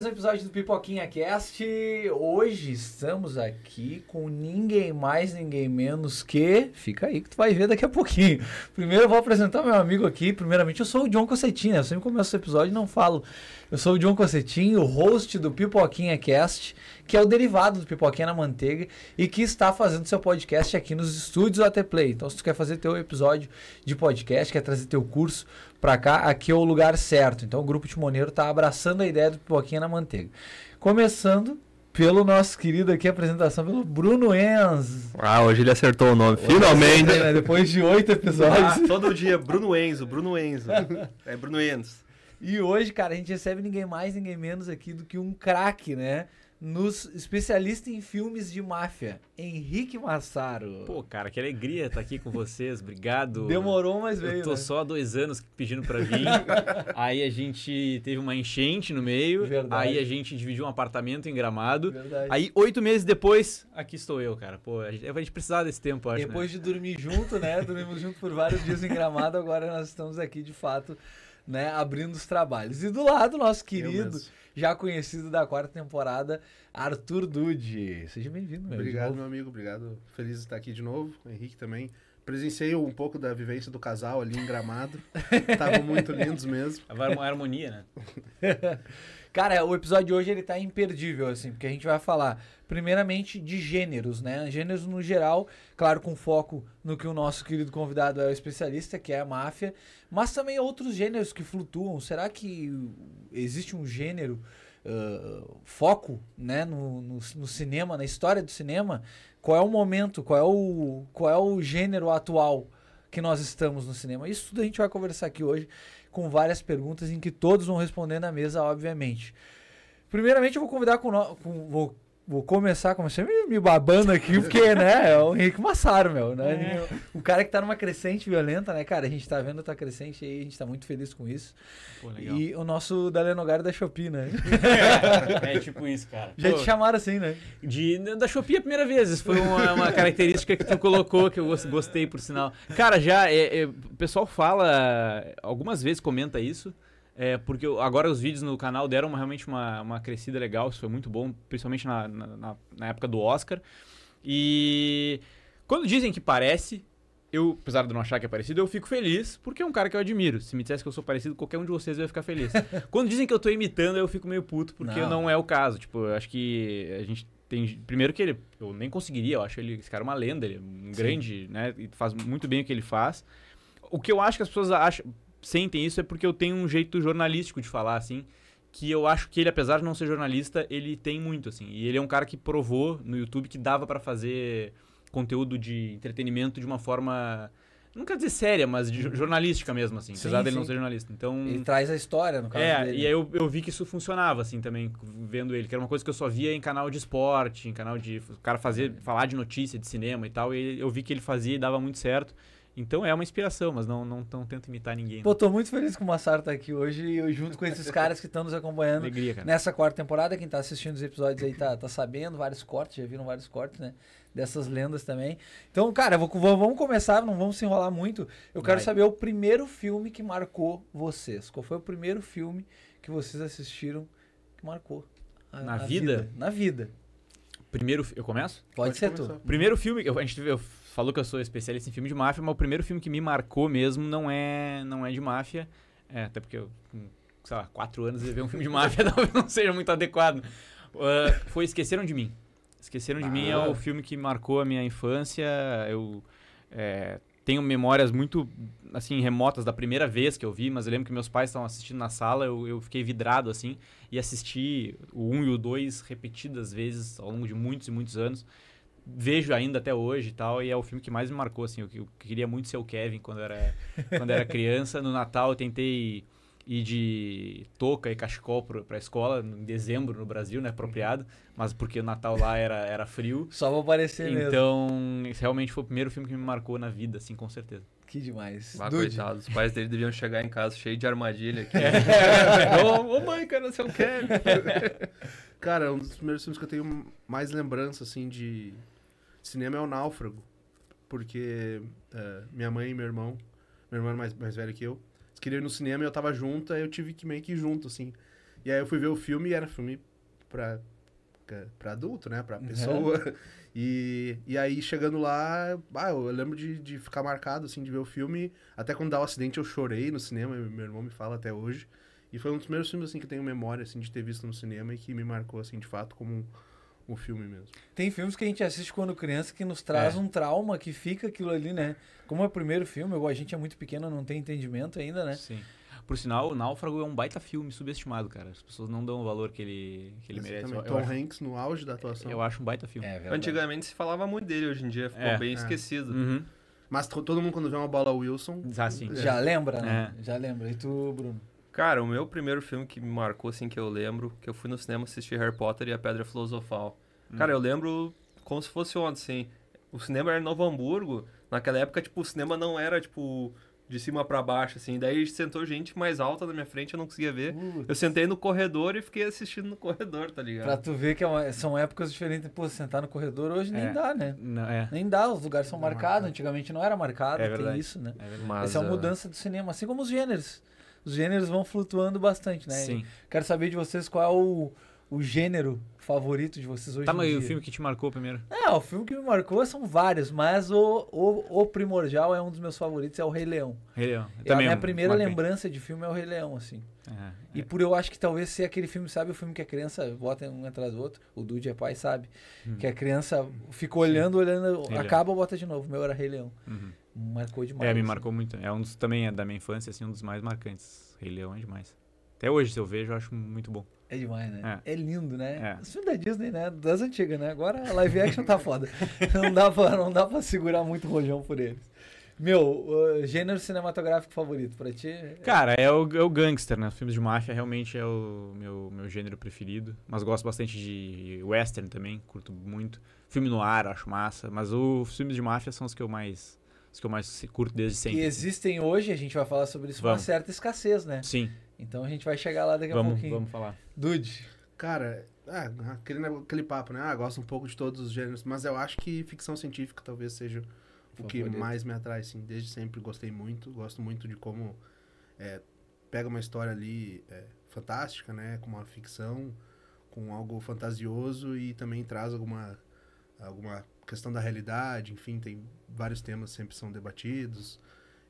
Um episódio do Pipoquinha Cast. Hoje estamos aqui com ninguém mais, ninguém menos que... Fica aí que tu vai ver daqui a pouquinho. Primeiro eu vou apresentar meu amigo aqui. Primeiramente eu sou o John Cossetin, né? Eu sempre começo o episódio e não falo. Eu sou o John Cossetin, o host do Pipoquinha Cast, que é o derivado do Pipoquinha na Manteiga e que está fazendo seu podcast aqui nos estúdios AT Play. Então se tu quer fazer teu episódio de podcast, quer trazer teu curso pra cá, aqui é o lugar certo. Então o Grupo Timoneiro tá abraçando a ideia do Pipoquinha na Manteiga. Começando pelo nosso querido aqui, a apresentação pelo Bruno Enz. Ah, hoje ele acertou o nome, finalmente. Acertei, né? Depois de 8 episódios. Todo dia, Bruno Enzo. É Bruno Enzo. E hoje, cara, a gente recebe ninguém mais, ninguém menos aqui do que um craque, né? Nos especialista em filmes de máfia, Henrique Massaro. Pô, cara, que alegria estar aqui com vocês, obrigado. Demorou, mas veio, Eu tô né? só há 2 anos pedindo pra vir. Aí a gente teve uma enchente no meio. Verdade. Aí a gente dividiu um apartamento em Gramado. Verdade. Aí 8 meses depois, aqui estou eu, cara. Pô, a gente precisava desse tempo, acho, Depois né? de dormir junto, né? Dormimos junto por vários dias em Gramado, agora nós estamos aqui, de fato, né? Abrindo os trabalhos. E do lado, nosso querido, já conhecido da 4ª temporada, Arthur Dude. Seja bem-vindo, meu. Obrigado, meu amigo. Obrigado. Feliz de estar aqui de novo. O Henrique também. Presenciei um pouco da vivência do casal ali em Gramado. Estavam muito lindos mesmo. Uma harmonia, né? Cara, o episódio de hoje ele tá imperdível, assim, porque a gente vai falar, primeiramente, de gêneros, né? Gêneros no geral, claro, com foco no que o nosso querido convidado é o especialista, que é a máfia, mas também outros gêneros que flutuam. Será que existe um gênero, foco, né, no cinema, na história do cinema? Qual é o momento, qual é o gênero atual que nós estamos no cinema? Isso tudo a gente vai conversar aqui hoje, com várias perguntas em que todos vão responder na mesa, obviamente. Primeiramente, eu vou convidar vou começar, comecei me babando aqui, porque, né, é o Henrique Massaro, meu, né? O cara que tá numa crescente violenta, né, cara? A gente tá vendo a tua crescente aí, a gente tá muito feliz com isso. Pô, legal. E o nosso Dalenogari da Shopee, né? É tipo isso, cara. Já Pô, te chamaram assim, né? Da Shopee a primeira vez, isso foi uma característica que tu colocou, que eu gostei, por sinal. Cara, o pessoal fala, algumas vezes comenta isso, porque agora os vídeos no canal deram realmente uma crescida legal, isso foi muito bom, principalmente na época do Oscar. E quando dizem que parece, eu, apesar de não achar que é parecido, eu fico feliz, porque é um cara que eu admiro. Se me dissesse que eu sou parecido, qualquer um de vocês eu ia ficar feliz. Quando dizem que eu tô imitando, eu fico meio puto, porque não é o caso. Tipo, eu acho que a gente tem... Primeiro que eu nem conseguiria, eu acho esse cara uma lenda, ele é um grande, né, e faz muito bem o que ele faz. O que eu acho que as pessoas sentem isso é porque eu tenho um jeito jornalístico de falar, assim, que eu acho que ele, apesar de não ser jornalista, ele tem muito, assim. E ele é um cara que provou no YouTube que dava pra fazer conteúdo de entretenimento de uma forma, não quero dizer séria, mas jornalística mesmo, assim, apesar dele não ser jornalista. Então, Ele traz a história, no caso dele. e aí eu vi que isso funcionava, assim, também, vendo ele, que era uma coisa que eu só via em canal de esporte, em canal de... O cara falar de notícia, de cinema e tal, e eu vi que ele fazia e dava muito certo. Então é uma inspiração, mas não tento imitar ninguém. Pô, tô muito feliz que o Massaro tá aqui hoje e eu junto com esses caras que estão nos acompanhando. Alegria, cara. Nessa 4ª temporada. Quem tá assistindo os episódios aí tá sabendo, vários cortes, já viram vários cortes, né? Dessas lendas também. Então, cara, vamos começar, não vamos se enrolar muito. Eu quero saber o primeiro filme que marcou vocês. Qual foi o primeiro filme que vocês assistiram que marcou Na vida? Na vida. Primeiro, eu começo? Pode ser começar. tu. Primeiro filme, a gente falou que eu sou especialista em filme de máfia, mas o primeiro filme que me marcou mesmo não é de máfia. Até porque eu, com, sei lá, 4 anos e ver um filme de máfia talvez não seja muito adequado. Foi Esqueceram de Mim. Esqueceram de Mim é o filme que marcou a minha infância. Eu tenho memórias muito, assim, remotas da primeira vez que eu vi, mas eu lembro que meus pais estavam assistindo na sala, eu fiquei vidrado, assim, e assisti o 1 e o 2 repetidas vezes ao longo de muitos e muitos anos. Vejo ainda até hoje e tal, e é o filme que mais me marcou, assim. Eu queria muito ser o Kevin quando era criança. No Natal eu tentei ir de touca e cachecol pra escola, em dezembro no Brasil, né, apropriado, mas porque o Natal lá era frio. Só vou aparecer mesmo. Então, esse realmente foi o primeiro filme que me marcou na vida, assim, com certeza. Que demais. Coitado, os pais dele deviam chegar em casa cheio de armadilha aqui. Ô mãe, cara, você não quer? Cara, um dos primeiros filmes que eu tenho mais lembrança, assim, de cinema é O Náufrago. Porque minha mãe e meu irmão é mais velho que eu, eles queriam ir no cinema e eu tava junto, aí eu tive que meio que ir junto, assim. E aí eu fui ver o filme e era filme pra adulto, né? Pra pessoa. E aí, chegando lá, eu lembro de ficar marcado, assim, de ver o filme. Até quando dá o acidente, eu chorei no cinema. Meu irmão me fala até hoje. E foi um dos primeiros filmes, assim, que eu tenho memória, assim, de ter visto no cinema e que me marcou, assim, de fato, como um filme mesmo. Tem filmes que a gente assiste quando criança que nos traz um trauma, que fica aquilo ali, né? Como é o primeiro filme, a gente é muito pequeno, não tem entendimento ainda, né? Sim. Por sinal, o Náufrago é um baita filme subestimado, cara. As pessoas não dão o valor que ele merece. Tom Hanks no auge da atuação. Eu acho um baita filme. Antigamente se falava muito dele, hoje em dia ficou bem esquecido. Uhum. Mas todo mundo, quando vê uma bola Wilson... Sim. Já lembra, né? Já lembra. E tu, Bruno? Cara, o meu primeiro filme que me marcou, assim, que eu lembro, que eu fui no cinema assistir Harry Potter e a Pedra Filosofal. Cara, eu lembro como se fosse ontem, assim. O cinema era em Novo Hamburgo. Naquela época, tipo, o cinema não era, tipo, de cima pra baixo, assim. Daí sentou gente mais alta na minha frente, eu não conseguia ver. Eu sentei no corredor e fiquei assistindo no corredor, tá ligado? Pra tu ver que são épocas diferentes. Pô, sentar no corredor hoje nem dá, né? Não, Nem dá, os lugares são marcados. Antigamente não era marcado, tem isso, né? Mas, essa é uma mudança do cinema, assim como os gêneros. Os gêneros vão flutuando bastante, né? Sim. Quero saber de vocês qual é o gênero favorito de vocês hoje em dia. Tá, mas o filme que te marcou primeiro? O filme que me marcou são vários, mas o primordial é um dos meus favoritos, é o Rei Leão. Rei Leão. A minha primeira lembrança de filme é o Rei Leão, assim. E por eu acho que talvez ser aquele filme, sabe, o filme que a criança bota um atrás do outro, o Dude é pai, sabe? Que a criança fica olhando, acaba, bota de novo. O meu era Rei Leão. Marcou demais. Me marcou muito. É um dos, também é da minha infância, assim, um dos mais marcantes. Rei Leão é demais. Até hoje, se eu vejo, eu acho muito bom. É demais, né? É lindo, né? É. Os filmes da Disney, né? Das antigas, né? Agora a live action tá foda. não dá pra segurar muito rojão por eles. Meu, gênero cinematográfico favorito pra ti? Cara, é o gangster, né? Filmes de máfia realmente é o meu gênero preferido. Mas gosto bastante de western também, curto muito. Filme noir, acho massa. Mas os filmes de máfia são os que eu mais curto desde sempre. Que existem hoje, a gente vai falar sobre isso, com uma certa escassez, né? Sim. Então a gente vai chegar lá daqui a pouquinho. Vamos falar. Dude. Cara, aquele papo, né? Gosto um pouco de todos os gêneros, mas eu acho que ficção científica talvez seja o que mais me atrai, assim. Desde sempre gostei muito, gosto muito de como pega uma história ali fantástica, né? Com uma ficção, com algo fantasioso e também traz alguma questão da realidade, enfim, tem vários temas que sempre são debatidos.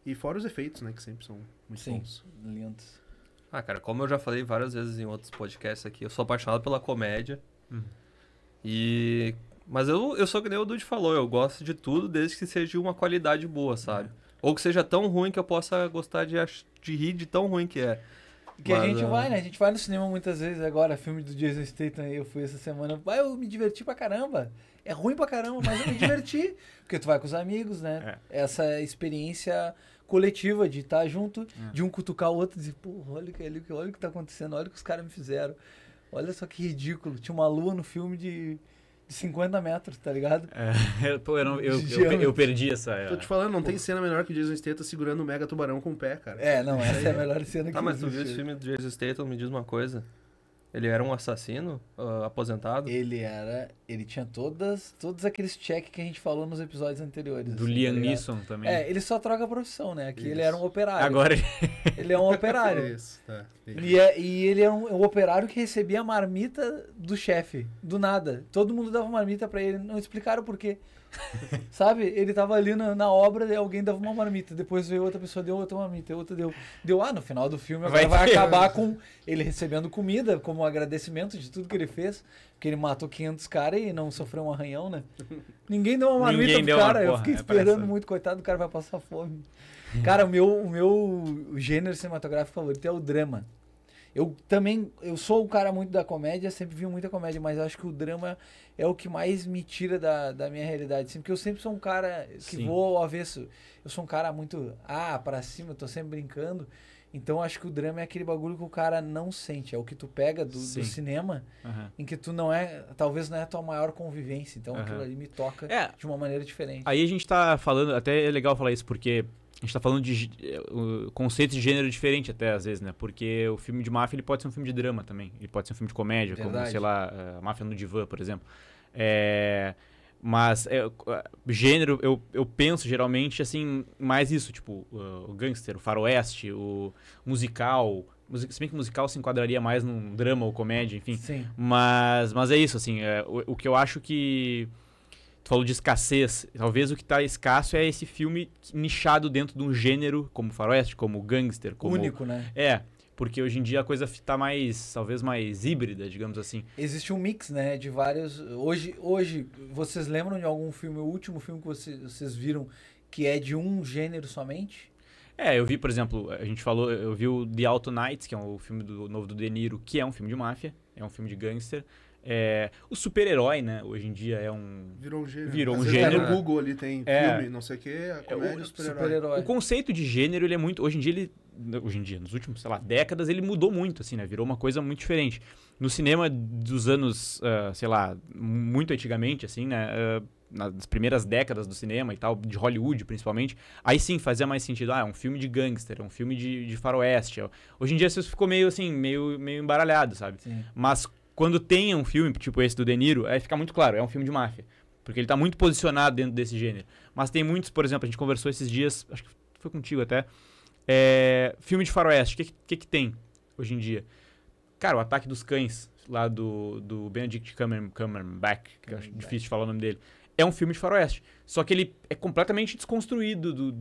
E fora os efeitos, né? Que sempre são muito bons. Lindos. Cara, como eu já falei várias vezes em outros podcasts aqui, eu sou apaixonado pela comédia. Mas eu sou que nem o Dude falou, eu gosto de tudo desde que seja de uma qualidade boa, sabe? Ou que seja tão ruim que eu possa gostar de rir de tão ruim que é. Que a gente vai, né? A gente vai no cinema muitas vezes agora, filme do Jason Statham, eu fui essa semana, eu me diverti pra caramba. É ruim pra caramba, mas eu me diverti. Porque tu vai com os amigos, né? Essa experiência coletiva de estar junto, de um cutucar o outro e dizer, pô, olha o que tá acontecendo, olha o que os caras me fizeram. Olha só que ridículo. Tinha uma lua no filme de 50 metros, tá ligado? Eu perdi essa... Tô te falando, não tem cena melhor que o Jason Statham segurando o mega tubarão com o pé, cara. Essa é a melhor cena que existe. Mas tu viu esse filme do Jason Statham, me diz uma coisa. Ele era um assassino aposentado? Ele tinha todos aqueles check que a gente falou nos episódios anteriores. Do Liam Neeson também. Ele só troca a profissão, né? Aqui ele era um operário. Agora ele é um operário. Isso, tá. E ele é um operário que recebia a marmita do chefe, do nada. Todo mundo dava marmita pra ele, não explicaram por quê. Sabe? Ele tava ali na obra e alguém dava uma marmita. Depois veio outra pessoa, deu outra marmita. Outra deu. No final do filme agora vai acabar com ele recebendo comida como agradecimento de tudo que ele fez. Porque ele matou 500 caras e não sofreu um arranhão, né? Ninguém deu uma marmita pro cara. Eu fiquei esperando muito, coitado, o cara vai passar fome. Cara, o meu gênero cinematográfico favorito é o drama. Eu sou um cara muito da comédia, sempre vi muita comédia, mas acho que o drama é o que mais me tira da minha realidade, assim, porque eu sempre sou um cara que vou ao avesso. Eu sou um cara muito, pra cima, eu tô sempre brincando. Então acho que o drama é aquele bagulho que o cara não sente, é o que tu pega do cinema, em que tu talvez não é a tua maior convivência, então aquilo ali me toca de uma maneira diferente. Aí a gente tá falando, até é legal falar isso, porque a gente tá falando de conceitos de gênero diferente até, às vezes, né? Porque o filme de máfia, ele pode ser um filme de drama também. Ele pode ser um filme de comédia, como, sei lá, Máfia no Divã, por exemplo. Mas gênero, eu penso geralmente, assim, mais isso. Tipo, o gangster, o faroeste, o musical, Se bem que musical se enquadraria mais num drama ou comédia, enfim. Sim. Mas é isso, assim, o que eu acho que... Tu falou de escassez. Talvez o que tá escasso é esse filme nichado dentro de um gênero, como faroeste, como gangster, como... Único, né? Porque hoje em dia a coisa tá mais, talvez mais híbrida, digamos assim. Existe um mix, né, de vários... Hoje, vocês lembram de algum filme, o último filme que vocês viram, que é de um gênero somente? Eu vi, por exemplo, a gente falou, eu vi o The Out Nights, que é o filme novo do De Niro, que é um filme de máfia, é um filme de gangster. O super-herói, né, hoje em dia é um... Virou um gênero. Virou um Às vezes gênero. No Google ali tem filme, não sei o que, a comédia, super-herói. O conceito de gênero, ele é muito... Hoje em dia, nos últimos, sei lá, décadas, ele mudou muito, assim, né? Virou uma coisa muito diferente. No cinema dos anos, sei lá, muito antigamente, assim, né? Nas primeiras décadas do cinema e tal, de Hollywood principalmente, aí sim fazia mais sentido. É um filme de gangster, é um filme de faroeste. Hoje em dia isso ficou meio assim, meio embaralhado, sabe? Sim. Mas quando tem um filme, tipo esse do De Niro, aí fica muito claro, é um filme de máfia. Porque ele tá muito posicionado dentro desse gênero. Mas tem muitos, por exemplo, a gente conversou esses dias, acho que foi contigo até, filme de faroeste, o que tem hoje em dia? Cara, o Ataque dos Cães, lá do Benedict Cumberbatch, que eu acho difícil de falar o nome dele. É um filme de faroeste. Só que ele é completamente desconstruído,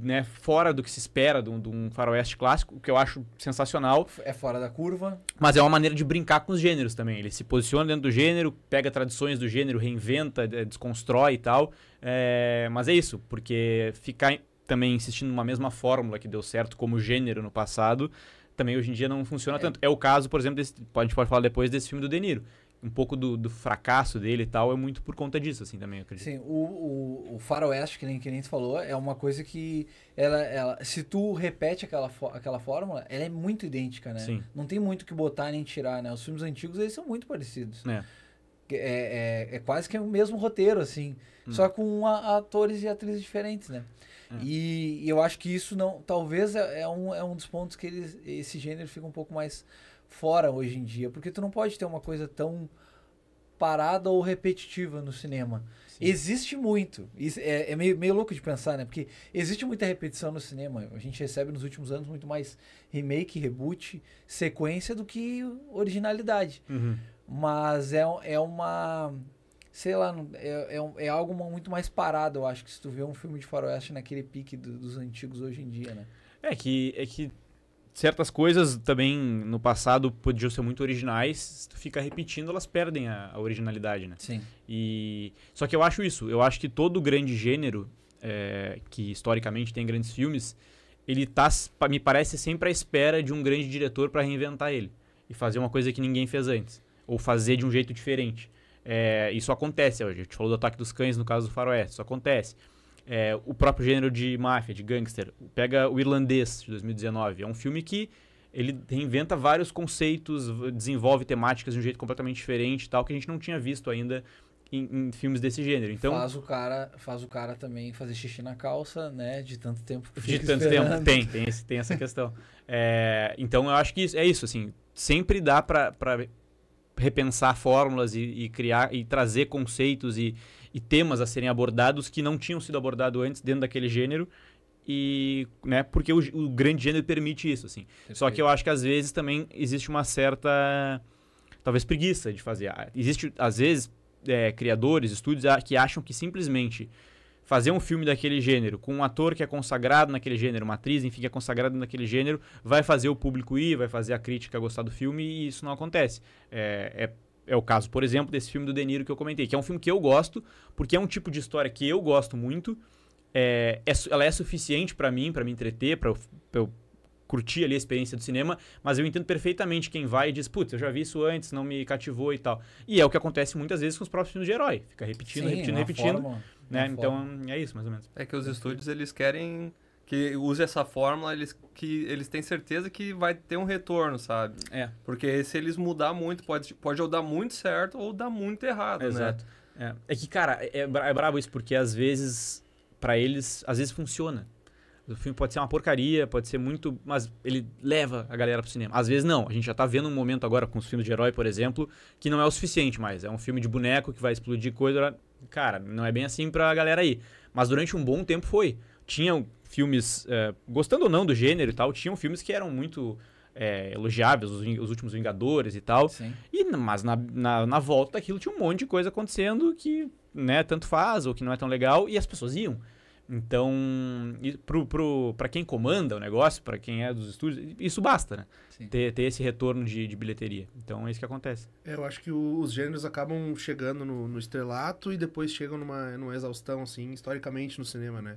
né, fora do que se espera de um faroeste clássico, o que eu acho sensacional. É fora da curva. Mas é uma maneira de brincar com os gêneros também. Ele se posiciona dentro do gênero, pega tradições do gênero, reinventa, desconstrói e tal. Mas é isso, porque ficar também insistindo numa mesma fórmula que deu certo como gênero no passado, também hoje em dia não funciona tanto. É o caso, por exemplo, a gente pode falar depois desse filme do De Niro. Um pouco do fracasso dele e tal é muito por conta disso, assim, também, eu acredito. Sim, o faroeste, que nem você falou, é uma coisa que ela se tu repete aquela fórmula, ela é muito idêntica, né? Sim. Não tem muito o que botar nem tirar, né? Os filmes antigos, eles são muito parecidos. É quase que o mesmo roteiro, assim, só com atores e atrizes diferentes, né? E eu acho que isso não, talvez é um dos pontos que esse gênero fica um pouco mais fora hoje em dia, porque tu não pode ter uma coisa tão parada ou repetitiva no cinema. Sim. Existe muito, é meio louco de pensar, né? Porque existe muita repetição no cinema, a gente recebe nos últimos anos muito mais remake, reboot, sequência do que originalidade. Mas é uma... Sei lá, é algo muito mais parado, eu acho, que se tu vê um filme de faroeste naquele pique dos antigos hoje em dia, né? É que certas coisas também no passado podiam ser muito originais, se tu fica repetindo, elas perdem a originalidade, né? Sim. Só que eu acho que todo grande gênero, que historicamente tem grandes filmes, ele tá, me parece, sempre à espera de um grande diretor para reinventar ele e fazer uma coisa que ninguém fez antes, ou fazer de um jeito diferente. Isso acontece hoje. A gente falou do Ataque dos Cães no caso do faroeste, isso acontece. O próprio gênero de máfia, de gangster. Pega o Irlandês, de 2019. É um filme que ele reinventa vários conceitos, desenvolve temáticas de um jeito completamente diferente, tal, que a gente não tinha visto ainda em filmes desse gênero. Então, faz o cara também fazer xixi na calça, né? De tanto tempo que de tanto esperando. Tempo. Tem essa questão. Então, eu acho que é isso, assim. Sempre dá para repensar fórmulas e criar e trazer conceitos e temas a serem abordados que não tinham sido abordados antes dentro daquele gênero, né, porque o grande gênero permite isso, assim. Perfeito. Só que eu acho que às vezes também existe uma certa, talvez, preguiça de fazer. Existe, às vezes, criadores, estúdios que acham que simplesmente fazer um filme daquele gênero, com um ator que é consagrado naquele gênero, uma atriz, enfim, que é consagrada naquele gênero, vai fazer o público ir, vai fazer a crítica gostar do filme, e isso não acontece. É o caso, por exemplo, desse filme do De Niro que eu comentei, que é um filme que eu gosto, porque é um tipo de história que eu gosto muito, ela é suficiente para mim entreter, para eu curtir ali a experiência do cinema, mas eu entendo perfeitamente quem vai e diz, putz, eu já vi isso antes, não me cativou e tal. E é o que acontece mueles vezes com os próprios filmes de herói, fica repetindo, repetindo, né? Então, é isso, mais ou menos. É que os estúdios, eles querem que use essa fórmula, eles têm certeza que vai ter um retorno, sabe? Porque se eles mudar muito, pode ou dar muito certo ou dar muito errado, Exato. né? É que, cara, é brabo isso, porque às vezes, pra eles, às vezes funciona. O filme pode ser uma porcaria, pode ser muito... Mas ele leva a galera pro cinema. Às vezes não. A gente já tá vendo um momento agora com os filmes de herói, por exemplo, que não é o suficiente mais. É um filme de boneco que vai explodir coisa... Cara, não é bem assim pra galera ir. Mas durante um bom tempo foi. Tinham filmes, gostando ou não do gênero e tal, tinham filmes que eram muito elogiáveis, os últimos Vingadores e tal. Sim. Mas na volta daquilo tinha um monte de coisa acontecendo que, né, tanto faz ou que não é tão legal, e as pessoas iam. Então, para quem comanda o negócio, para quem é dos estúdios, isso basta, né? Ter esse retorno de bilheteria. Então, é isso que acontece. Eu acho que os gêneros acabam chegando no estrelato e depois chegam numa exaustão, assim, historicamente no cinema, né?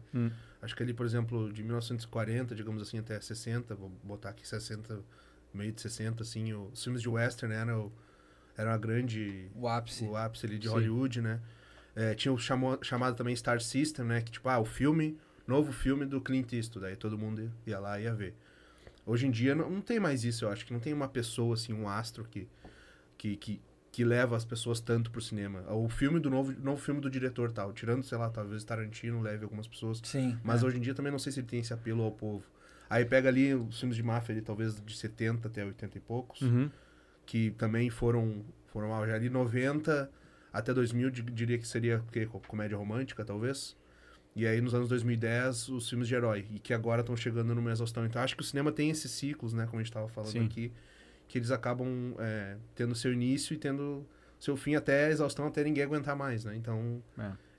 Acho que ali, por exemplo, de 1940, digamos assim, até 60, vou botar aqui 60, meio de 60, assim, os filmes de western eram a grande... O ápice ali de Sim. Hollywood, né? Tinha o chamado também Star System, né? Que tipo, novo filme do Clint Eastwood. Daí todo mundo ia lá e ia ver. Hoje em dia não tem mais isso, eu acho que não tem uma pessoa, assim, um astro que leva as pessoas tanto pro cinema. O filme do novo filme do diretor tal, tirando, sei lá, talvez Tarantino leve algumas pessoas. Sim. Mas hoje em dia também não sei se ele tem esse apelo ao povo. Aí pega ali os filmes de máfia, ali, talvez de 70 até 80 e poucos, que também foram já ali 90 até 2000, diria que seria comédia romântica, talvez. E aí nos anos 2010, os filmes de herói, e que agora estão chegando numa exaustão. Então acho que o cinema tem esses ciclos, né, como a gente estava falando Sim. aqui, que eles acabam tendo seu início e tendo seu fim até a exaustão, até ninguém aguentar mais, né? Então...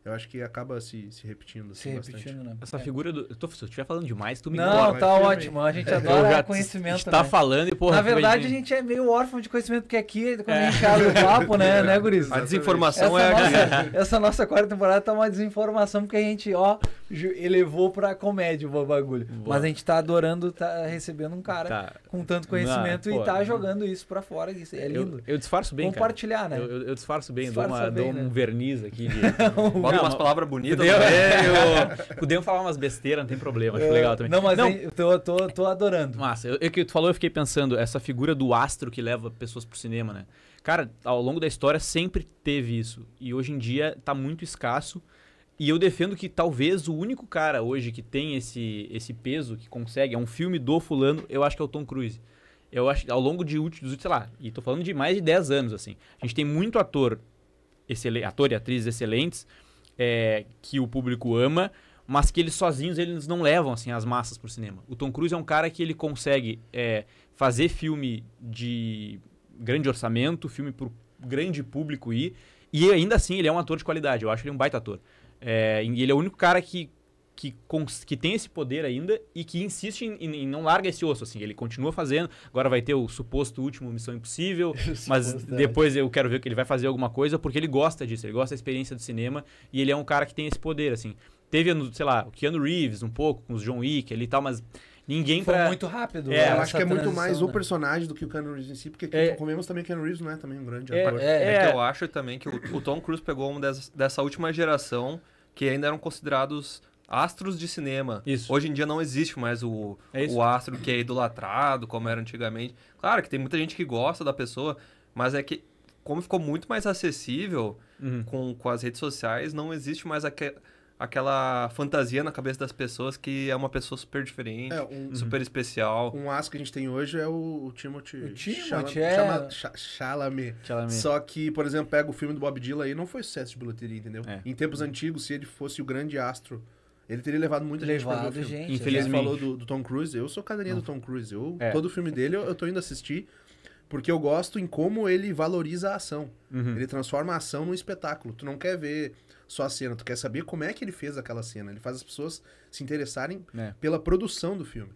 Eu acho que acaba se repetindo. Assim, repetindo, né? Essa figura do... Se eu estiver falando demais, tu me Não, corta. tá ótimo. A gente adora conhecimento, A gente tá né? falando e, porra... Na verdade, a gente é meio órfão de conhecimento, porque aqui, quando a gente abre o papo, né, guris? A desinformação é aqui. Essa nossa quarta temporada tá uma desinformação, porque a gente, elevou pra comédia o bagulho. Boa. Mas a gente tá adorando, tá recebendo um cara com tanto conhecimento e tá jogando isso pra fora. Isso é lindo. Eu disfarço bem, compartilhar, cara. né? Eu disfarço bem, Disfarça dou bem, um né? verniz aqui. Bota umas palavras bonitas. Podemos falar umas besteiras, não tem problema. Acho legal também. Não, mas eu tô adorando. Massa. O que tu falou, eu fiquei pensando, essa figura do astro que leva pessoas pro cinema, né? Cara, ao longo da história sempre teve isso. E hoje em dia tá muito escasso. E eu defendo que talvez o único cara hoje que tem esse peso, que consegue, é um filme do fulano, eu acho que é o Tom Cruise. Eu acho que ao longo dos, sei lá, e tô falando de mais de 10 anos, assim. A gente tem muito ator e atrizes excelentes, que o público ama, mas que eles sozinhos eles não levam assim as massas pro cinema. O Tom Cruise é um cara que ele consegue fazer filme de grande orçamento, filme pro grande público e ainda assim ele é um ator de qualidade. Eu acho ele um baita ator. E ele é o único cara que tem esse poder ainda e que insiste em não larga esse osso, assim. Ele continua fazendo. Agora vai ter o suposto último Missão Impossível, mas depois eu quero ver que ele vai fazer alguma coisa, porque ele gosta disso, ele gosta da experiência do cinema e ele é um cara que tem esse poder, assim. Teve, sei lá, o Keanu Reeves um pouco, com os John Wick ali e tal, mas ninguém foi muito rápido. Eu acho que é muito mais o personagem do que o Keanu Reeves em si, porque comemos também que o Keanu Reeves não é também um grande ator. Que eu acho também que o Tom Cruise pegou uma dessa última geração que ainda eram considerados astros de cinema. Isso. Hoje em dia não existe mais o astro que é idolatrado, como era antigamente. Claro que tem muita gente que gosta da pessoa, mas é que, como ficou muito mais acessível com as redes sociais, não existe mais aquela fantasia na cabeça das pessoas que é uma pessoa super diferente, super especial. Um astro que a gente tem hoje é o Timothée Chalamet. Só que, por exemplo, pega o filme do Bob Dylan aí, não foi sucesso de bilheteria, entendeu? Em tempos antigos, se ele fosse o grande astro, ele teria levado muita gente pra ver o filme. Infelizmente. Você falou do Tom Cruise, eu sou cadeirinha do Tom Cruise. Todo o filme dele eu tô indo assistir, porque eu gosto em como ele valoriza a ação. Ele transforma a ação num espetáculo. Tu não quer ver só a cena, tu quer saber como é que ele fez aquela cena. Ele faz as pessoas se interessarem pela produção do filme.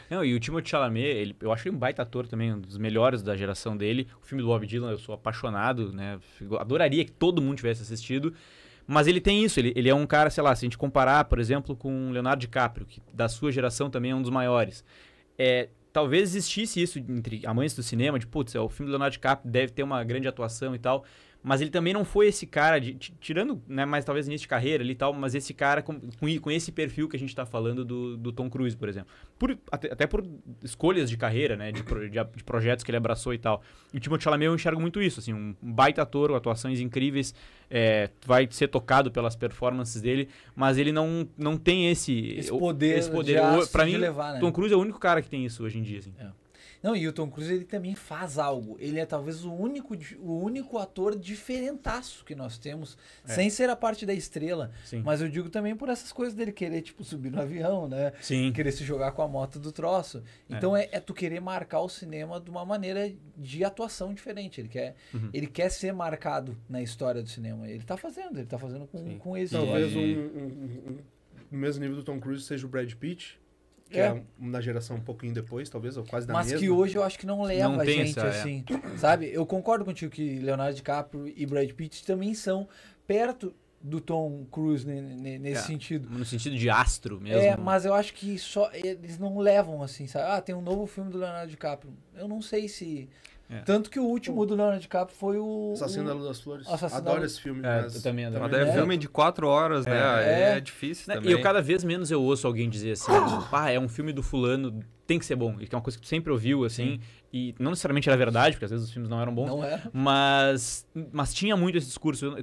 Não, e o Timothée Chalamet, eu acho ele um baita ator também, um dos melhores da geração dele. O filme do Bob Dylan, eu sou apaixonado, né? Adoraria que todo mundo tivesse assistido. Mas ele tem isso, ele é um cara, sei lá, se a gente comparar, por exemplo, com Leonardo DiCaprio, que da sua geração também é um dos maiores. Talvez existisse isso entre amantes do cinema, de putz, o filme do Leonardo DiCaprio deve ter uma grande atuação e tal, mas ele também não foi esse cara, tirando, né, mais talvez início de carreira ali e tal, mas esse cara com esse perfil que a gente tá falando do Tom Cruise, por exemplo. Até por escolhas de carreira, né, de projetos que ele abraçou e tal. E o Timothée Chalamet eu enxergo muito isso, assim, um baita ator, atuações incríveis, vai ser tocado pelas performances dele, mas ele não tem esse poder. Pra mim, levar, né? Tom Cruise é o único cara que tem isso hoje em dia, assim. Não, e o Tom Cruise, ele também faz algo. Ele é talvez o único ator diferentaço que nós temos, sem ser a parte da estrela. Sim. Mas eu digo também por essas coisas dele querer, tipo, subir no avião, né? Sim. Querer se jogar com a moto do troço. Então é tu querer marcar o cinema de uma maneira de atuação diferente. Ele quer ser marcado na história do cinema. Ele tá fazendo com êxito. Talvez no mesmo nível do Tom Cruise seja o Brad Pitt, que é uma geração um pouquinho depois, talvez, ou quase da mesma. Mas que hoje eu acho que não leva Não a tem gente essa, assim, sabe? Eu concordo contigo que Leonardo DiCaprio e Brad Pitt também são perto do Tom Cruise nesse sentido. No sentido de astro mesmo. Mas eu acho que só eles não levam assim, sabe? Tem um novo filme do Leonardo DiCaprio. Eu não sei se... Tanto que o último do Leonardo DiCaprio foi o... Assassino da Luz das Flores. Assassino Adoro da... esse filme. Eu também adoro. Mas daí é filme de 4 horas, né? É difícil também. E eu cada vez menos eu ouço alguém dizer assim, é um filme do fulano, tem que ser bom. E que é uma coisa que tu sempre ouviu, assim, e não necessariamente era verdade, porque às vezes os filmes não eram bons. Não era. Mas tinha muito esse discurso.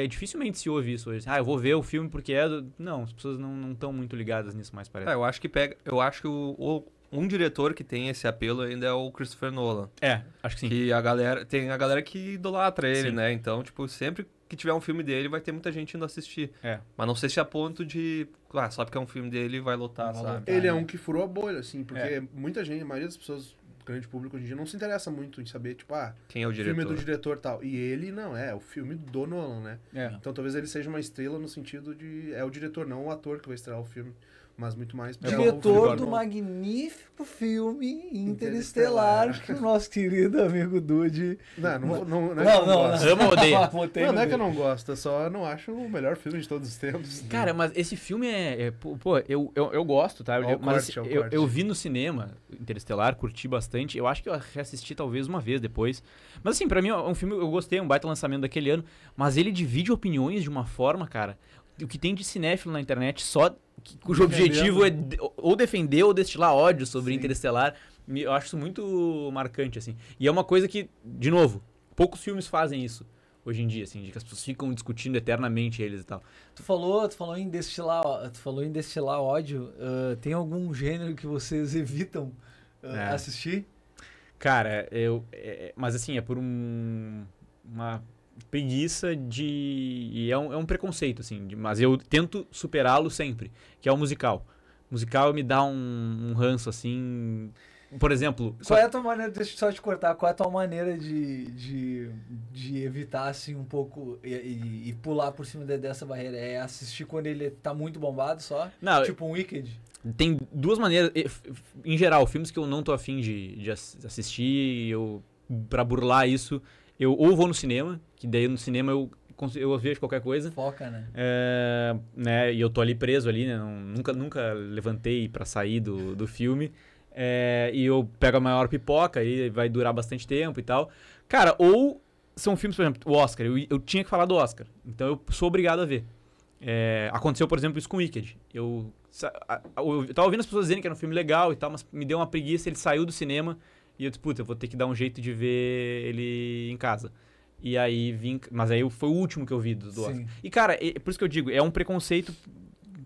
Dificilmente se ouve isso hoje. Eu vou ver o filme porque é... Não, as pessoas não estão muito ligadas nisso, mais parece. Eu acho que um diretor que tem esse apelo ainda é o Christopher Nolan. Acho que sim. Que tem a galera que idolatra ele, né? Então, tipo, sempre que tiver um filme dele, vai ter muita gente indo assistir. Mas não sei se a ponto de... só porque é um filme dele, vai lotar, sabe? Ele é um que furou a bolha, assim, porque muita gente, a maioria das pessoas, grande público hoje em dia, não se interessa muito em saber, tipo, quem é o diretor? Filme do diretor e tal. E ele, não, é o filme do Nolan, né? Então talvez ele seja uma estrela no sentido de... É o diretor, não o ator que vai estrelar o filme. Mas muito mais... Diretor do magnífico filme Interestelar, que o nosso querido amigo Dude... Não é que eu não gosto. Amo ou odeio? Não é que eu não gosto, eu só não acho o melhor filme de todos os tempos. Cara, mas esse filme eu gosto, tá? Eu vi no cinema Interestelar, curti bastante. Eu acho que eu reassisti talvez uma vez depois. Mas assim, pra mim é um filme, eu gostei, um baita lançamento daquele ano. Mas ele divide opiniões de uma forma, cara... O que tem de cinéfilo na internet cujo objetivo é ou defender ou destilar ódio sobre Interestelar. Eu acho isso muito marcante, assim. E é uma coisa que, de novo, poucos filmes fazem isso hoje em dia, assim, de que as pessoas ficam discutindo eternamente eles e tal. Tu falou em destilar ódio. Tem algum gênero que vocês evitam assistir? Cara, mas assim, é por uma preguiça e é um preconceito, assim, mas eu tento superá-lo sempre, que é o musical. O musical me dá um ranço, assim... Por exemplo... Qual é a tua maneira, deixa eu só te cortar, qual é a tua maneira de evitar, assim, um pouco e pular por cima dessa barreira? É assistir quando ele tá muito bombado só? Não, tipo um Wicked? Tem duas maneiras, em geral, filmes que eu não tô afim de assistir, pra burlar isso... Eu ou vou no cinema, que daí no cinema eu vejo qualquer coisa. Foca, né? E eu tô ali preso ali, né? Nunca levantei pra sair do filme. E eu pego a maior pipoca, aí vai durar bastante tempo e tal. Cara, ou são filmes, por exemplo, o Oscar. Eu tinha que falar do Oscar, então eu sou obrigado a ver. Aconteceu, por exemplo, isso com Wicked. Eu tava ouvindo as pessoas dizendo que era um filme legal e tal, mas me deu uma preguiça, ele saiu do cinema. E eu disse, eu vou ter que dar um jeito de ver ele em casa. E aí mas aí foi o último que eu vi do Oscar. E cara, por isso que eu digo, é um preconceito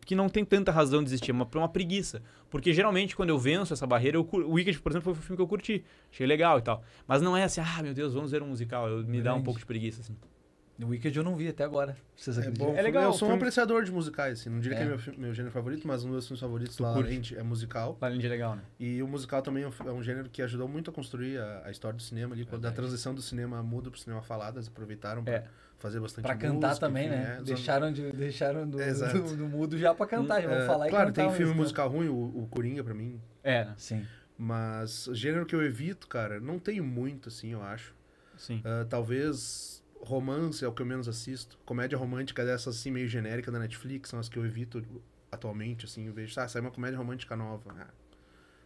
que não tem tanta razão de existir, é uma preguiça. Porque geralmente quando eu venço essa barreira, o Wicked, por exemplo, foi um filme que eu curti. Achei legal e tal. Mas não é assim, meu Deus, vamos ver um musical. Me dá um pouco de preguiça, assim. O Wicked eu não vi até agora. Vocês acreditam? É legal. Eu sou um apreciador de musicais, assim. Não diria que é meu gênero favorito, mas um dos meus filmes favoritos, La La Land, é musical. La La Land é legal, né? E o musical também é um gênero que ajudou muito a construir a história do cinema ali. Da transição do cinema mudo pro cinema falado, eles aproveitaram pra fazer bastante música. Pra cantar também, enfim, né? Deixaram do mudo já pra cantar. Já vão falar claro, tem filme musical ruim, o Coringa pra mim. Sim. Mas o gênero que eu evito, cara, não tenho muito, assim, eu acho. Sim. Talvez... Romance é o que eu menos assisto. Comédia romântica dessas assim meio genérica da Netflix são as que eu evito atualmente, assim. Eu vejo, sai uma comédia romântica nova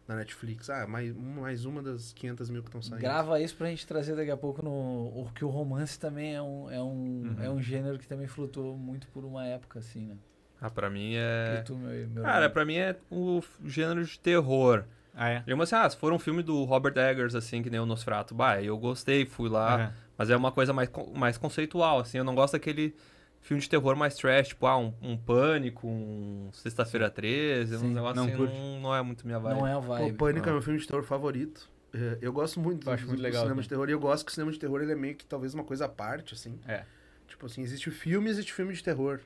na Netflix. Mais uma das 500 mil que estão saindo. Grava isso pra gente trazer daqui a pouco que o romance também é um gênero que também flutuou muito por uma época, assim, né? Pra mim é... Cara, pra mim é o gênero de terror. Digamos assim, se for um filme do Robert Eggers, assim, que nem o Nosferatu, eu gostei, fui lá... Mas é uma coisa mais conceitual, assim. Eu não gosto daquele filme de terror mais trash, tipo, um Pânico, um Sexta-feira 13, um negócio assim, não é muito minha vibe. Não é a vibe. O Pânico é meu filme de terror favorito. Eu gosto muito Eu acho muito legal, cinema né? de terror. E eu gosto que o cinema de terror ele é meio que talvez uma coisa à parte, assim. É. Tipo assim, existe filme de terror,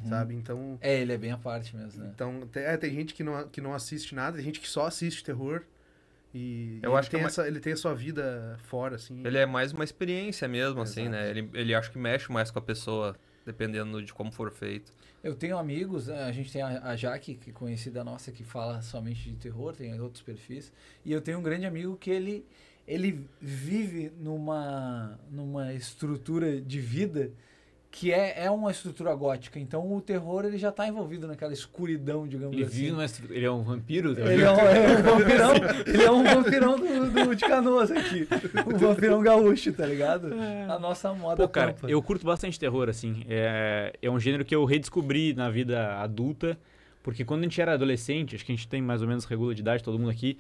sabe? Então... Ele é bem à parte mesmo, né? Então, tem gente que não assiste nada, tem gente que só assiste terror. E Eu ele, acho que ele tem a sua vida fora, assim. Ele é mais uma experiência mesmo, assim, Exato. né? Ele acho que mexe mais com a pessoa, dependendo de como for feito. Eu tenho amigos, a gente tem a Jaque, que é conhecida nossa, que fala somente de terror, tem outros perfis. E eu tenho um grande amigo que ele vive numa estrutura de vida que é uma estrutura gótica. Então o terror ele já está envolvido naquela escuridão, digamos Ele assim. vive numa ele é um vampiro? Ele é um vampirão, ele é um vampirão de Canoas aqui. Um vampirão gaúcho, tá ligado? A nossa moda. Pô, cara, pampa. eu curto bastante terror, assim. É um gênero que eu redescobri na vida adulta, porque quando a gente era adolescente, acho que a gente tem mais ou menos regula de idade, todo mundo aqui,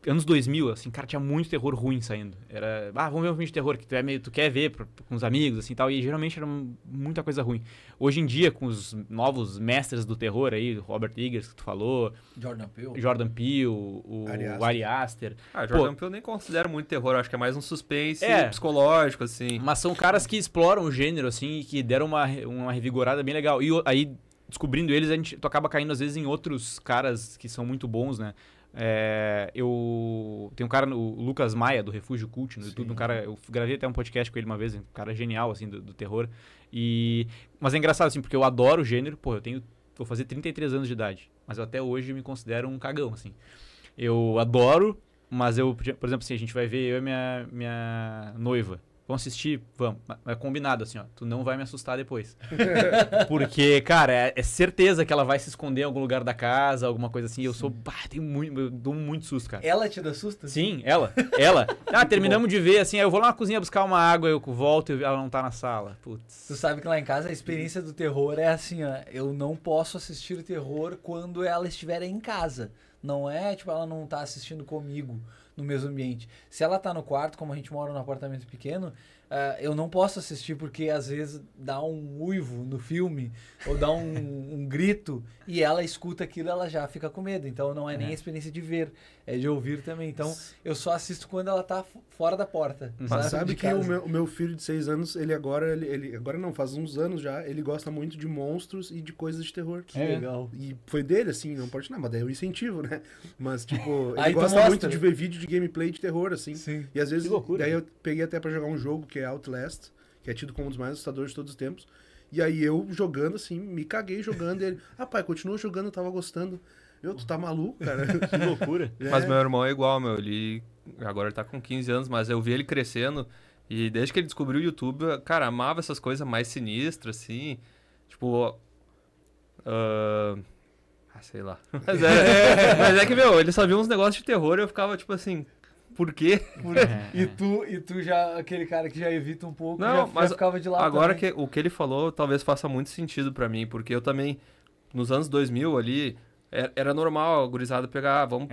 anos 2000, assim, cara, tinha muito terror ruim saindo. Era, vamos ver um filme de terror que tu quer ver com os amigos, assim, tal, e geralmente era muita coisa ruim. Hoje em dia, com os novos mestres do terror aí, Robert Eggers, que tu falou, Jordan Peele, o Ari Aster. Jordan Peele eu nem considero muito terror, eu acho que é mais um suspense É. psicológico, assim. Mas são caras que exploram o gênero, assim, e que deram uma revigorada bem legal. E aí, descobrindo eles, tu acaba caindo, às vezes, em outros caras que são muito bons, né? Tem um cara, o Lucas Maia, do Refúgio Cult, no YouTube, eu gravei até um podcast com ele uma vez, um cara genial, assim, do terror. Mas é engraçado, assim, porque eu adoro o gênero, vou fazer 33 anos de idade, mas eu até hoje me considero um cagão, assim. Eu adoro, mas por exemplo, assim, a gente vai ver eu e minha noiva. Vamos assistir? Vamos. Mas é combinado, assim, ó. Tu não vai me assustar depois. Porque, cara, é certeza que ela vai se esconder em algum lugar da casa, alguma coisa assim. Eu eu dou muito susto, cara. Ela te dá susto? Sim, ela. Terminamos de ver, assim, aí eu vou lá na cozinha buscar uma água, eu volto e ela não tá na sala. Putz. Tu sabe que lá em casa a experiência do terror é assim, ó. Eu não posso assistir o terror quando ela estiver em casa. Não é, tipo, ela não tá assistindo comigo no mesmo ambiente. Se ela tá no quarto, como a gente mora num apartamento pequeno, eu não posso assistir porque às vezes dá um uivo no filme ou dá um grito e ela escuta aquilo, ela já fica com medo. Então não é nem a experiência de ver, é de ouvir também. Então eu só assisto quando ela tá fora da porta. Mas sabe que o meu filho de 6 anos, ele agora não, faz uns anos já, ele gosta muito de monstros e de coisas de terror. Que legal. E foi dele, assim, não pode nada, mas daí eu incentivo, né? Mas, tipo, ele Aí tu gosta mostra, muito né? de ver vídeo de gameplay de terror, assim. Sim. E às vezes, Que loucura. daí eu peguei até pra jogar um jogo que é Outlast, que é tido como um dos mais assustadores de todos os tempos. E aí eu jogando, assim, me caguei jogando. E ele, pai, continua jogando, eu tava gostando. Tu tá maluco, cara? Que loucura. Mas meu irmão é igual, agora ele tá com 15 anos, mas eu vi ele crescendo e desde que ele descobriu o YouTube, cara, amava essas coisas mais sinistras, assim, tipo, sei lá. Mas é que, ele só viu uns negócios de terror e eu ficava, tipo assim, por quê? E tu já, aquele cara que já evita um pouco, Não, mas já ficava de lado agora também. o que ele falou talvez faça muito sentido pra mim, porque eu também, nos anos 2000 ali, era normal a gurizada pegar, vamos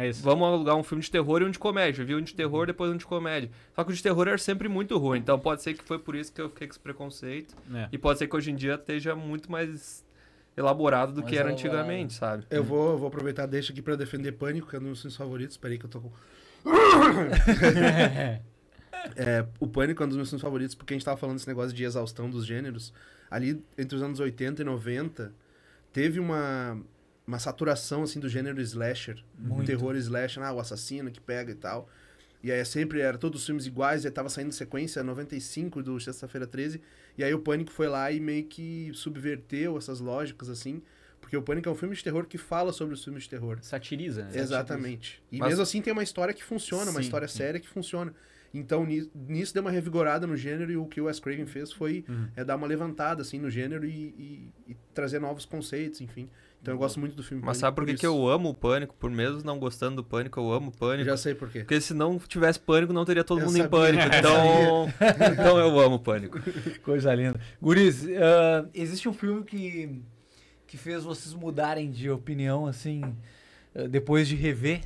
alugar um filme de terror e um de comédia. Eu vi um de terror, depois um de comédia. Só que o de terror era sempre muito ruim, então pode ser que foi por isso que eu fiquei com esse preconceito. E pode ser que hoje em dia esteja muito mais elaborado do que era antigamente, sabe? Eu vou aproveitar, deixa aqui pra defender Pânico, que é um dos meus favoritos. Espera aí que eu tô com... O Pânico é um dos meus filmes favoritos porque a gente tava falando desse negócio de exaustão dos gêneros. Ali, entre os anos 80 e 90, teve uma saturação, assim, do gênero slasher. Muito. Terror slasher, o assassino que pega e tal. E aí era todos os filmes iguais, e aí tava saindo sequência 95 do Sexta-feira 13. E aí o Pânico foi lá e meio que subverteu essas lógicas, assim. Porque o Pânico é um filme de terror que fala sobre os filmes de terror. Satiriza, né? Exatamente. E mesmo assim tem uma história que funciona, uma história séria que funciona. Então nisso deu uma revigorada no gênero e o que o Wes Craven fez foi dar uma levantada assim, no gênero e trazer novos conceitos, enfim. Então eu gosto muito do filme Mas Pânico. sabe por que eu amo o Pânico? Por mesmo não gostando do Pânico, eu amo o Pânico. Já sei por quê. Porque se não tivesse Pânico, não teria todo mundo em sabia. Pânico. Então eu amo o Pânico. Coisa linda. Guris, existe um filme que fez vocês mudarem de opinião, assim, depois de rever?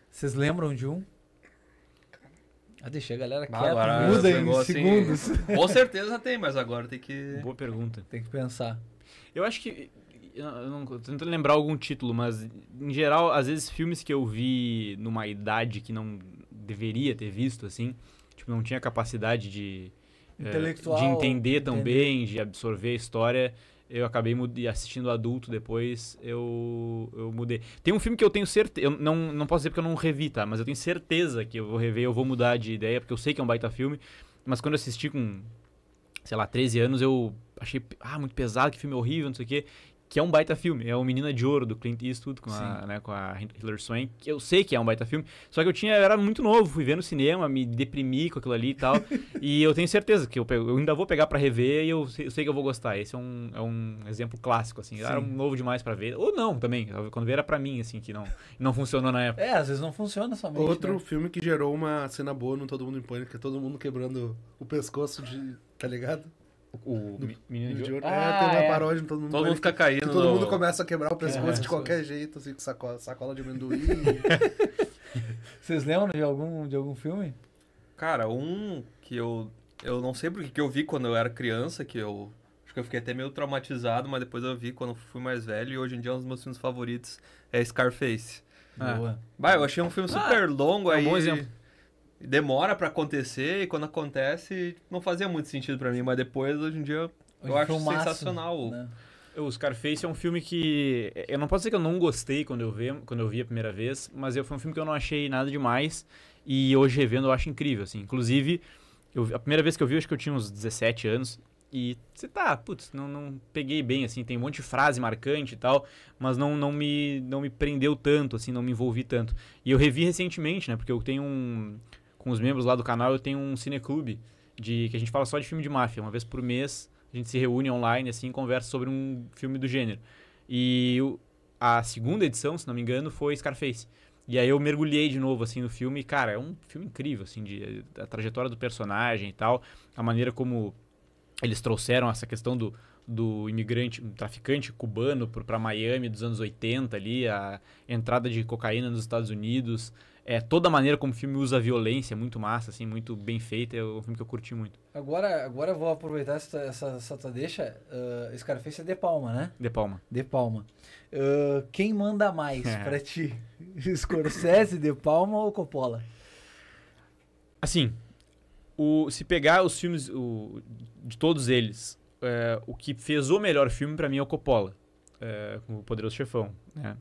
Vocês lembram de um? Deixei a galera quieta, Agora muda em pegou, segundos. Com certeza tem, mas agora tem que... Boa pergunta. Tem que pensar. Eu acho que Eu não tô tentando lembrar algum título, mas em geral, às vezes filmes que eu vi numa idade que não deveria ter visto, assim, tipo, não tinha capacidade de entender tão bem, de absorver a história, eu acabei assistindo adulto depois, eu mudei. Tem um filme que eu tenho certeza, eu não posso dizer porque eu não revi, tá? Mas eu tenho certeza que eu vou rever, eu vou mudar de ideia, porque eu sei que é um baita filme, mas quando eu assisti com, sei lá, 13 anos, eu achei, muito pesado, que filme horrível, não sei o quê, que é um baita filme, é o Menina de Ouro, do Clint Eastwood, com a Hilary Swank, que eu sei que é um baita filme, só que eu era muito novo, fui ver no cinema, me deprimi com aquilo ali e tal, e eu tenho certeza que eu ainda vou pegar pra rever e eu sei que eu vou gostar. Esse é um exemplo clássico, assim, era novo demais pra ver, ou não também, quando ver era pra mim, assim, que não funcionou na época. Às vezes não funciona somente, Outro filme que gerou uma cena boa no Todo Mundo em Pânico, que é todo mundo quebrando o pescoço tá ligado? O Menino de Ouro. Tem uma paródia no Todo Mundo. Todo mundo fica caindo. Todo mundo começa a quebrar o pescoço de qualquer jeito, assim, com sacola de amendoim. Vocês lembram de algum filme? Cara, um que eu não sei porque que eu vi quando eu era criança, que eu acho que eu fiquei até meio traumatizado, mas depois eu vi quando fui mais velho e hoje em dia é um dos meus filmes favoritos, é Scarface. Boa. Eu achei um filme super longo aí. Um bom exemplo. Demora pra acontecer e quando acontece não fazia muito sentido pra mim, mas depois, hoje em dia, eu acho sensacional. Né? O Scarface é um filme que... Eu não posso dizer que eu não gostei quando eu vi a primeira vez, mas foi um filme que eu não achei nada demais e hoje revendo eu acho incrível, assim. Inclusive, a primeira vez que eu vi, acho que eu tinha uns 17 anos e você não peguei bem, assim, tem um monte de frase marcante e tal, mas não me prendeu tanto, assim, não me envolvi tanto. E eu revi recentemente, né, porque eu tenho com os membros lá do canal, eu tenho um cineclube que a gente fala só de filme de máfia. Uma vez por mês, a gente se reúne online, assim, e conversa sobre um filme do gênero. E a segunda edição, se não me engano, foi Scarface. E aí eu mergulhei de novo, assim, no filme. E, cara, é um filme incrível, assim, a trajetória do personagem e tal. A maneira como eles trouxeram essa questão do imigrante, um traficante cubano para Miami dos anos 80 ali, a entrada de cocaína nos Estados Unidos... toda a maneira como o filme usa a violência, muito massa, assim, muito bem feita, é um filme que eu curti muito. Agora eu vou aproveitar essa tua deixa. Scarface é De Palma, né? De Palma. De Palma. Quem manda mais pra ti? Scorsese, De Palma ou Coppola? Assim, se pegar os filmes de todos eles, o que fez o melhor filme pra mim é o Coppola, com o Poderoso Chefão, né?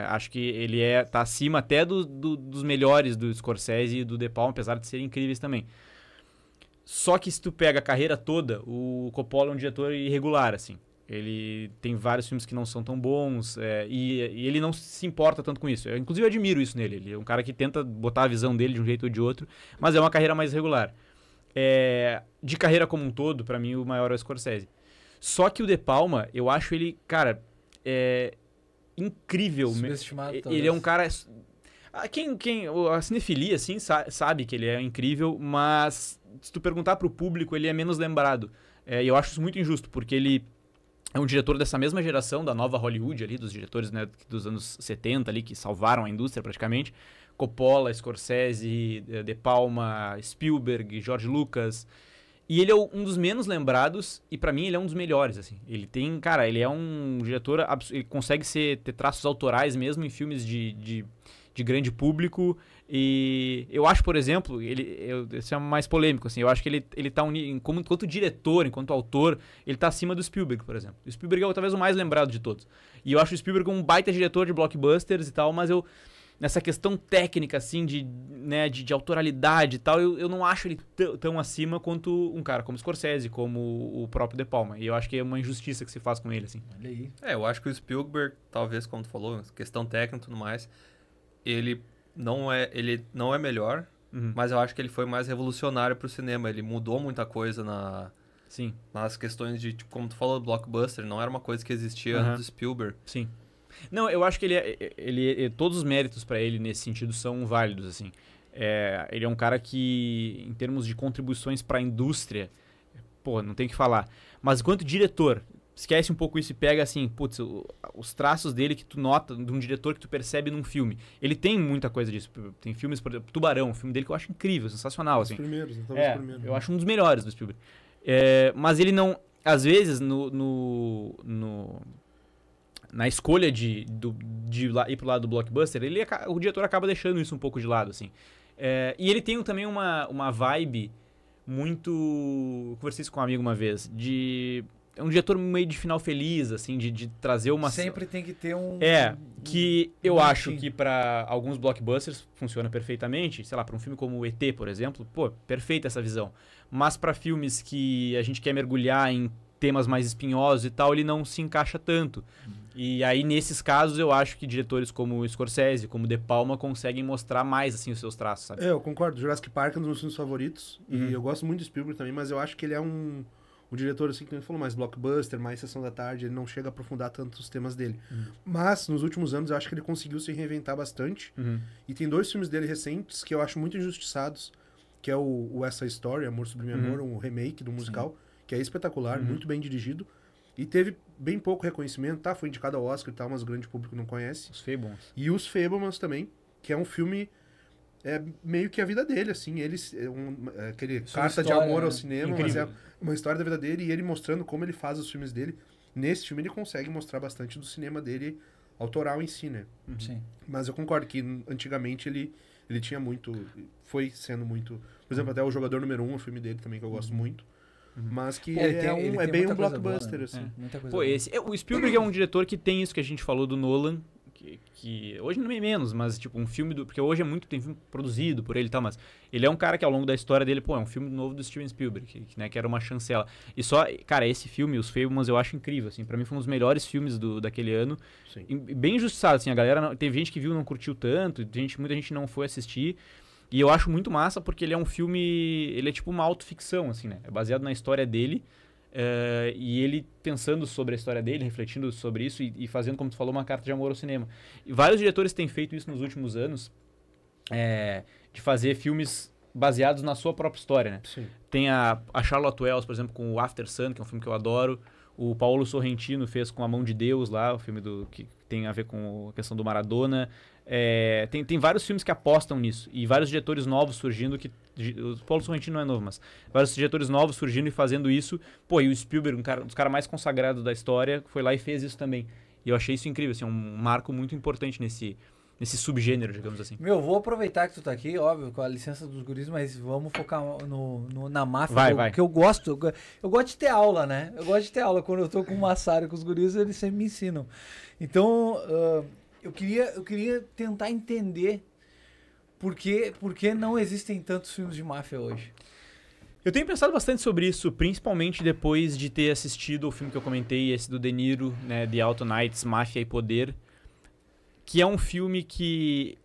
Acho que ele tá acima até dos melhores do Scorsese e do De Palma, apesar de serem incríveis também. Só que se tu pega a carreira toda, o Coppola é um diretor irregular, assim. Ele tem vários filmes que não são tão bons e ele não se importa tanto com isso. Eu, inclusive, admiro isso nele. Ele é um cara que tenta botar a visão dele de um jeito ou de outro, mas é uma carreira mais regular. De carreira como um todo, pra mim, o maior é o Scorsese. Só que o De Palma, eu acho ele, cara... incrível. Ele é um cara... A cinefilia, assim, sabe que ele é incrível, mas se tu perguntar pro público, ele é menos lembrado. E eu acho isso muito injusto, porque ele é um diretor dessa mesma geração, da nova Hollywood ali, dos diretores, né, dos anos 70 ali, que salvaram a indústria praticamente. Coppola, Scorsese, De Palma, Spielberg, George Lucas... E ele é um dos menos lembrados e pra mim ele é um dos melhores, assim. Ele é um diretor, ele consegue ter traços autorais mesmo em filmes de grande público. E eu acho, por exemplo, esse é mais polêmico, assim, eu acho que ele tá enquanto diretor, enquanto autor, ele tá acima do Spielberg, por exemplo. O Spielberg é talvez o mais lembrado de todos. E eu acho o Spielberg um baita diretor de blockbusters e tal, mas nessa questão técnica, assim, de autoralidade e tal, eu não acho ele tão acima quanto um cara como Scorsese, como o próprio De Palma. E eu acho que é uma injustiça que se faz com ele, assim. Olha aí. Eu acho que o Spielberg, talvez, como tu falou, questão técnica e tudo mais, ele não é melhor, mas eu acho que ele foi mais revolucionário pro cinema. Ele mudou muita coisa Sim. nas questões de, tipo, como tu falou, blockbuster, não era uma coisa que existia antes do Spielberg. Sim. Não, eu acho que todos os méritos pra ele nesse sentido são válidos, assim. Ele é um cara que, em termos de contribuições pra indústria, não tem o que falar. Mas enquanto diretor, esquece um pouco isso e pega, assim, putz, os traços dele que tu nota, de um diretor que tu percebe num filme. Ele tem muita coisa disso. Tem filmes, por exemplo, Tubarão, um filme dele que eu acho incrível, sensacional, assim. Os primeiros, talvez os primeiros. Eu acho um dos melhores do Spielberg. Mas ele não... Às vezes, na escolha de ir pro lado do blockbuster, o diretor acaba deixando isso um pouco de lado, assim. E ele tem também uma vibe muito... Conversei isso com um amigo uma vez, é um diretor meio de final feliz, assim, de trazer uma... Sempre tem que ter um... que eu acho que para alguns blockbusters funciona perfeitamente. Sei lá, para um filme como o E.T., por exemplo, pô, perfeita essa visão. Mas para filmes que a gente quer mergulhar em temas mais espinhosos e tal, ele não se encaixa tanto. E aí, nesses casos, eu acho que diretores como o Scorsese, como De Palma, conseguem mostrar mais, assim, os seus traços, sabe? Eu concordo. Jurassic Park é um dos meus filmes favoritos. E eu gosto muito de Spielberg também, mas eu acho que ele é um diretor, assim, que a gente falou, mais blockbuster, mais Sessão da Tarde. Ele não chega a aprofundar tanto os temas dele. Mas, nos últimos anos, eu acho que ele conseguiu se reinventar bastante. E tem 2 filmes dele recentes que eu acho muito injustiçados, que é o Essa Story, Amor Sublime Amor, um remake do musical, que é espetacular, muito bem dirigido. E teve bem pouco reconhecimento, tá? Foi indicado ao Oscar e tal, mas o grande público não conhece. Os Fablemans. E Os Fablemans também, que é um filme meio que a vida dele, assim. Ele aquele carta de amor ao cinema, incrível. mas é uma história da vida dele e ele mostrando como ele faz os filmes dele. Nesse filme ele consegue mostrar bastante do cinema dele autoral em si, né? Sim. Mas eu concordo que antigamente ele tinha muito... Foi sendo muito... Por exemplo, até O Jogador Número 1, o filme dele também, que eu gosto muito. Mas que Ele tem bem muita um coisa blockbuster, boa, né? assim. Muita coisa Pô, boa. o Spielberg é um diretor que tem isso que a gente falou do Nolan, que hoje não é menos, mas tipo um filme porque hoje tem filme produzido por ele e tal, mas ele é um cara que ao longo da história dele, pô, é um filme novo do Steven Spielberg, que era uma chancela. E só, cara, esse filme, Os Fablemans, eu acho incrível, assim, pra mim foi um dos melhores filmes daquele ano. Sim. E bem injustiçado, assim, a galera, teve gente que viu e não curtiu tanto, muita gente não foi assistir. E eu acho muito massa porque ele é um filme, ele é tipo uma autoficção, assim, né? É baseado na história dele. E ele pensando sobre a história dele, refletindo sobre isso e fazendo, como tu falou, uma carta de amor ao cinema. E vários diretores têm feito isso nos últimos anos, de fazer filmes baseados na sua própria história, né? Sim. Tem a Charlotte Wells, por exemplo, com o After Sun, que é um filme que eu adoro. O Paulo Sorrentino fez com A Mão de Deus lá, o filme que tem a ver com a questão do Maradona. Tem vários filmes que apostam nisso. E vários diretores novos surgindo o Paulo Sorrentino não é novo, mas vários diretores novos surgindo e fazendo isso. Pô, e o Spielberg, um dos caras mais consagrados da história, foi lá e fez isso também. E eu achei isso incrível, assim, um marco muito importante nesse subgênero, digamos assim. Vou aproveitar que tu tá aqui, óbvio, com a licença dos guris, mas vamos focar na máfia. Vai. Que eu gosto. Eu gosto de ter aula, né? Eu gosto de ter aula. Quando eu tô com o Massaro, com os guris, eles sempre me ensinam. Então, eu queria tentar entender por que não existem tantos filmes de máfia hoje. Eu tenho pensado bastante sobre isso, principalmente depois de ter assistido o filme que eu comentei, esse do De Niro, né, The Alto Knights, Máfia e Poder, que é um filme que,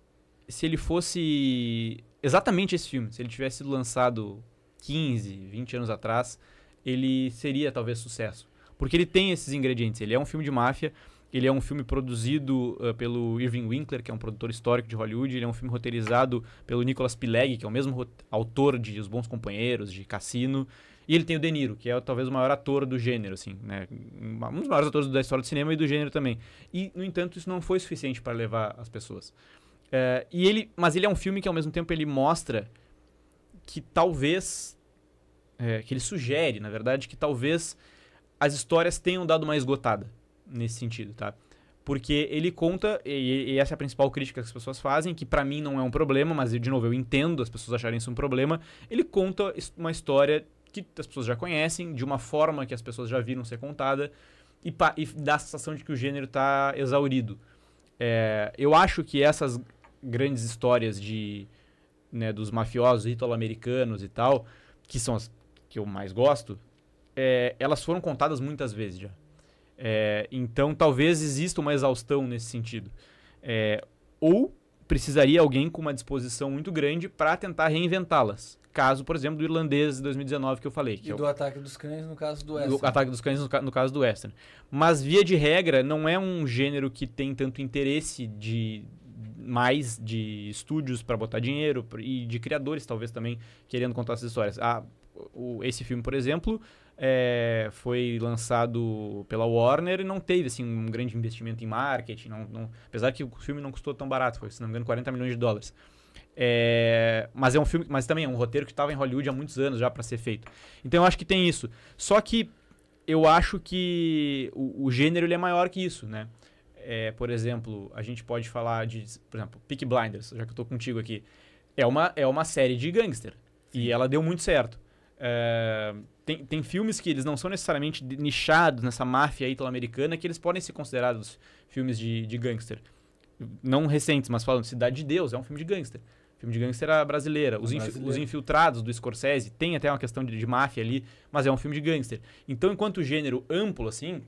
se ele fosse exatamente esse filme, se ele tivesse sido lançado 15, 20 anos atrás, ele seria talvez sucesso. Porque ele tem esses ingredientes, ele é um filme de máfia, ele é um filme produzido pelo Irving Winkler, que é um produtor histórico de Hollywood. Ele é um filme roteirizado pelo Nicholas Pileggi, que é o mesmo autor de Os Bons Companheiros, de Cassino. E ele tem o De Niro, que é talvez o maior ator do gênero, assim, né? Um dos maiores atores da história do cinema e do gênero também. E, no entanto, isso não foi suficiente para levar as pessoas. Mas ele é um filme que, ao mesmo tempo, ele mostra que talvez... que ele sugere, na verdade, que talvez as histórias tenham dado uma esgotada nesse sentido, tá? Porque ele conta, e essa é a principal crítica que as pessoas fazem, que pra mim não é um problema, mas, de novo, eu entendo as pessoas acharem isso um problema. Ele conta uma história que as pessoas já conhecem, de uma forma que as pessoas já viram ser contada, e dá a sensação de que o gênero tá exaurido. Eu acho que essas grandes histórias dos mafiosos italo-americanos e tal, que são as que eu mais gosto, elas foram contadas muitas vezes já. Então, talvez exista uma exaustão nesse sentido. Ou precisaria alguém com uma disposição muito grande para tentar reinventá-las. Caso, por exemplo, do Irlandês de 2019 que eu falei. E do Ataque dos Cães, no caso do Western. Do Ataque dos Cães, no caso do Western. Mas, via de regra, não é um gênero que tem tanto interesse de estúdios para botar dinheiro e de criadores, talvez, também, querendo contar essas histórias. Esse filme, por exemplo... foi lançado pela Warner e não teve assim, um grande investimento em marketing, apesar que o filme não custou tão barato, foi, se não me engano, $40 milhões. Mas é um filme, mas também é um roteiro que estava em Hollywood há muitos anos já para ser feito. Então eu acho que tem isso. Só que eu acho que o gênero ele é maior que isso, né? por exemplo, a gente pode falar de, por exemplo, Peaky Blinders, já que eu tô contigo aqui. É uma série de gangster. E ela deu muito certo. Tem filmes que eles não são necessariamente nichados nessa máfia italo-americana, que eles podem ser considerados filmes de gangster. Não recentes, mas falando Cidade de Deus, é um filme de gangster. Filme de gangster brasileira. Os Infiltrados, do Scorsese, tem até uma questão de máfia ali, mas é um filme de gangster. Então, enquanto gênero amplo, assim,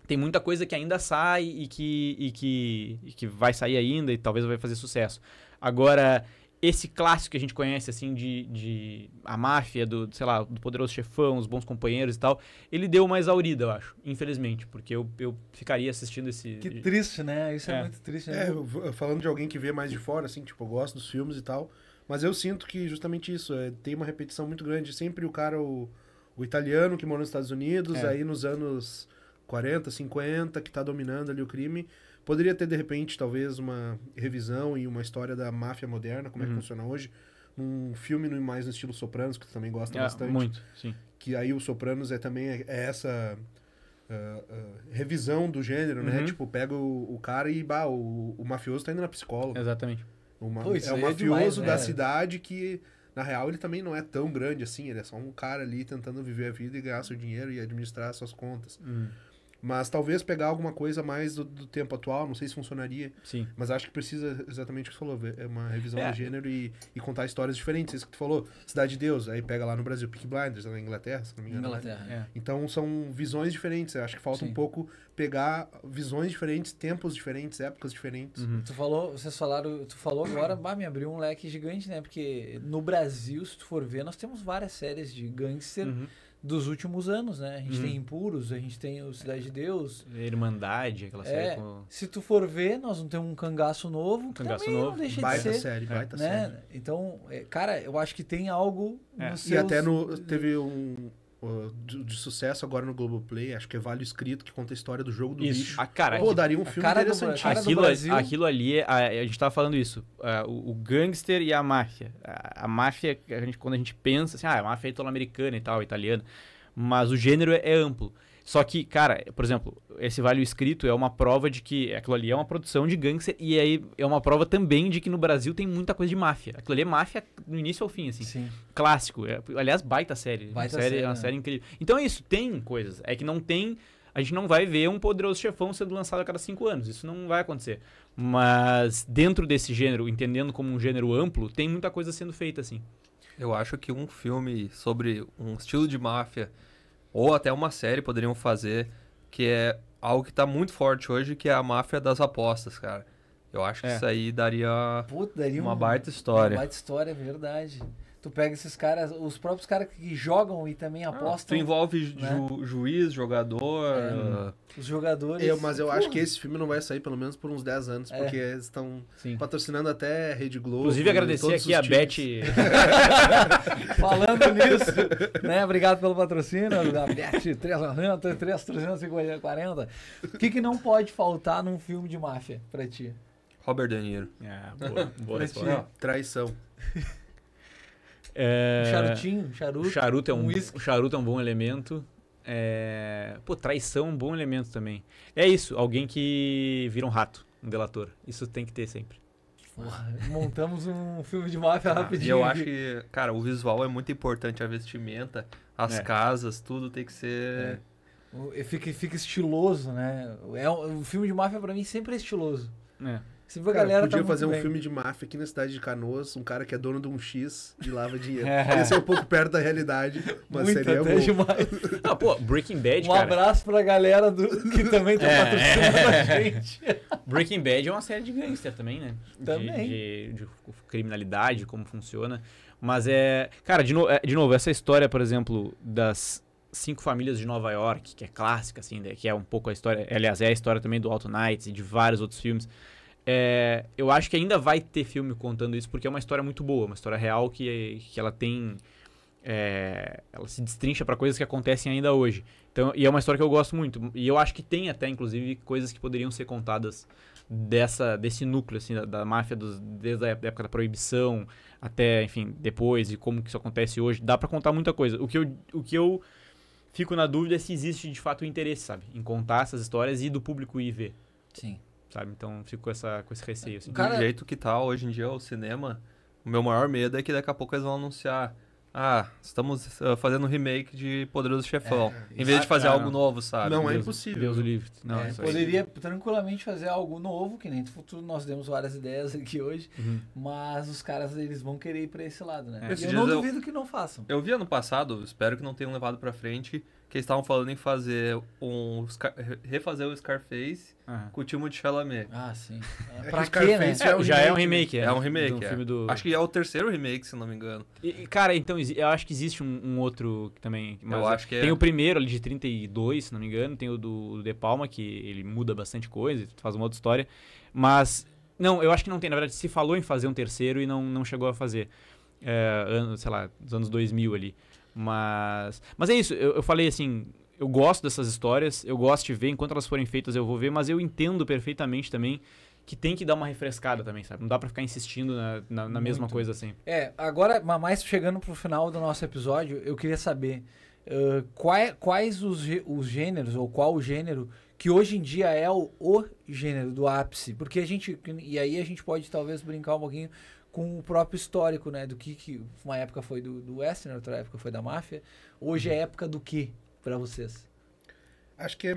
tem muita coisa que ainda sai e que vai sair ainda e talvez vai fazer sucesso. Agora, esse clássico que a gente conhece, assim, de a máfia, sei lá, do Poderoso Chefão, os Bons Companheiros e tal, ele deu uma exaurida, eu acho, infelizmente, porque eu ficaria assistindo esse... Que triste, né? Isso é muito triste. Né? Falando de alguém que vê mais de fora, assim, tipo, eu gosto dos filmes e tal, mas eu sinto que justamente isso, tem uma repetição muito grande. Sempre o cara, o italiano que mora nos Estados Unidos, aí nos anos 40, 50, que tá dominando ali o crime... Poderia ter, de repente, talvez uma revisão e uma história da máfia moderna, como é que funciona hoje. Um filme mais no estilo Sopranos, que tu também gosta bastante. Muito, sim. Que aí o Sopranos também essa revisão do gênero, né? Tipo, pega o cara e o mafioso tá indo na psicóloga. Exatamente. É o mafioso demais, da cidade que, na real, ele também não é tão grande assim. Ele é só um cara ali tentando viver a vida e ganhar seu dinheiro e administrar suas contas. Mas talvez pegar alguma coisa mais do tempo atual, não sei se funcionaria. Sim. Mas acho que precisa exatamente o que você falou, é uma revisão do gênero e contar histórias diferentes. Isso que tu falou, Cidade de Deus, aí pega lá no Brasil, Peaky Blinders, na Inglaterra, se não me engano. Então são visões diferentes. Eu acho que falta um pouco pegar visões diferentes, tempos diferentes, épocas diferentes. Tu falou agora, me abriu um leque gigante, né? Porque no Brasil, se tu for ver, nós temos várias séries de gangster dos últimos anos, né? A gente tem Impuros, a gente tem o Cidade de Deus. Irmandade, aquela série com... Se tu for ver, nós não temos um Cangaço Novo, que também não deixa de ser. Baita né? série. Então, cara, eu acho que tem algo no E até teve um de sucesso agora no Globoplay, acho que é Vale Escrito, que conta a história do Jogo do Bicho. Daria um filme interessantíssimo. Aquilo ali, a gente tava falando isso, o gangster e a máfia. A máfia, quando a gente pensa assim, a máfia é italo-americana e tal, italiana, mas o gênero é amplo. Só que, cara, por exemplo, esse Vale Escrito é uma prova de que aquilo ali é uma produção de gangster e aí é uma prova também de que no Brasil tem muita coisa de máfia. Aquilo ali é máfia do início ao fim, assim. Sim. Clássico. Aliás, baita série. É uma série incrível. Então é isso, tem coisas. É que não tem... A gente não vai ver um Poderoso Chefão sendo lançado a cada 5 anos. Isso não vai acontecer. Mas dentro desse gênero, entendendo como um gênero amplo, tem muita coisa sendo feita, assim. Eu acho que um filme sobre um estilo de máfia... Ou até uma série poderiam fazer, que é algo que tá muito forte hoje, que é a máfia das apostas, cara. Eu acho que isso aí daria uma baita história. Uma baita história, é verdade. Tu pega esses caras, os próprios caras que jogam e também apostam. Tu envolve juiz, jogador... Os jogadores... Mas eu acho que esse filme não vai sair pelo menos por uns 10 anos, porque eles estão patrocinando até Rede Globo. Inclusive, agradecer aqui a Beth... Falando nisso, né? Obrigado pelo patrocínio, a Beth 350. O que não pode faltar num filme de máfia pra ti? Robert De Niro. Boa resposta. Traição. Charuto. O charuto é um bom elemento. Traição é um bom elemento também. É isso, alguém que vira um rato, um delator. Isso tem que ter sempre. Montamos um filme de máfia rapidinho. E eu acho que, cara, o visual é muito importante, a vestimenta, as casas, tudo tem que ser... Fica estiloso, né? O filme de máfia pra mim sempre é estiloso. Sempre a galera podia fazer um filme de máfia aqui na cidade de Canoas, um cara que é dono de um X e lava dinheiro. Esse é um pouco perto da realidade, mas muito seria bom. Demais. Breaking Bad, cara. Um abraço pra galera que também tá patrocinando a gente. Breaking Bad é uma série de gangster também, né? Também. De criminalidade, como funciona. Mas cara, de novo, essa história, por exemplo, das 5 famílias de Nova York, que é clássica, assim, que é um pouco a história... Aliás, é a história também do Alto Nights e de vários outros filmes. Eu acho que ainda vai ter filme contando isso, porque é uma história muito boa, uma história real que ela tem... ela se destrincha para coisas que acontecem ainda hoje. Então, e é uma história que eu gosto muito. E eu acho que tem até, inclusive, coisas que poderiam ser contadas desse núcleo, assim, da máfia, desde a época da proibição até, enfim, depois, e como que isso acontece hoje. Dá para contar muita coisa. O que eu fico na dúvida é se existe, de fato, o interesse, sabe? Em contar essas histórias e do público ir ver. Sim. sabe? Então fico com esse receio, assim. Do jeito que tá hoje em dia o cinema, o meu maior medo é que daqui a pouco eles vão anunciar: estamos fazendo um remake de Poderoso Chefão, em vez de fazer algo novo, sabe? Não é Deus, impossível. Deus o livre. Não, isso aí. Poderia tranquilamente fazer algo novo, que nem no futuro nós demos várias ideias aqui hoje, mas os caras eles vão querer ir pra esse lado, né? Esses E eu dias não duvido que não façam. Eu vi ano passado, espero que não tenham levado pra frente, que eles estavam falando em fazer refazer o Scarface com o Timothée Chalamet. Ah, sim. que Pra o quê, né? Scarface Já é um remake, É um remake, do filme do... Acho que é o terceiro remake, se não me engano. Cara, então, eu acho que existe um outro que também... Mas Eu acho que tem é. o primeiro ali de 32, se não me engano, tem o do De Palma, que ele muda bastante coisa, faz uma outra história, mas... Não, eu acho que não tem, na verdade, se falou em fazer um terceiro e não chegou a fazer. Sei lá, dos anos 2000 ali. Mas é isso, eu falei assim... Eu gosto dessas histórias, eu gosto de ver, enquanto elas forem feitas eu vou ver, mas eu entendo perfeitamente também que tem que dar uma refrescada também, sabe? Não dá pra ficar insistindo na mesma coisa sempre. Agora, mais chegando pro final do nosso episódio, eu queria saber quais os gêneros, ou qual o gênero que hoje em dia é o gênero do ápice. Porque e aí a gente pode talvez brincar um pouquinho com o próprio histórico, né? Do que uma época foi do western, outra época foi da máfia. Hoje é época do quê pra vocês? Acho que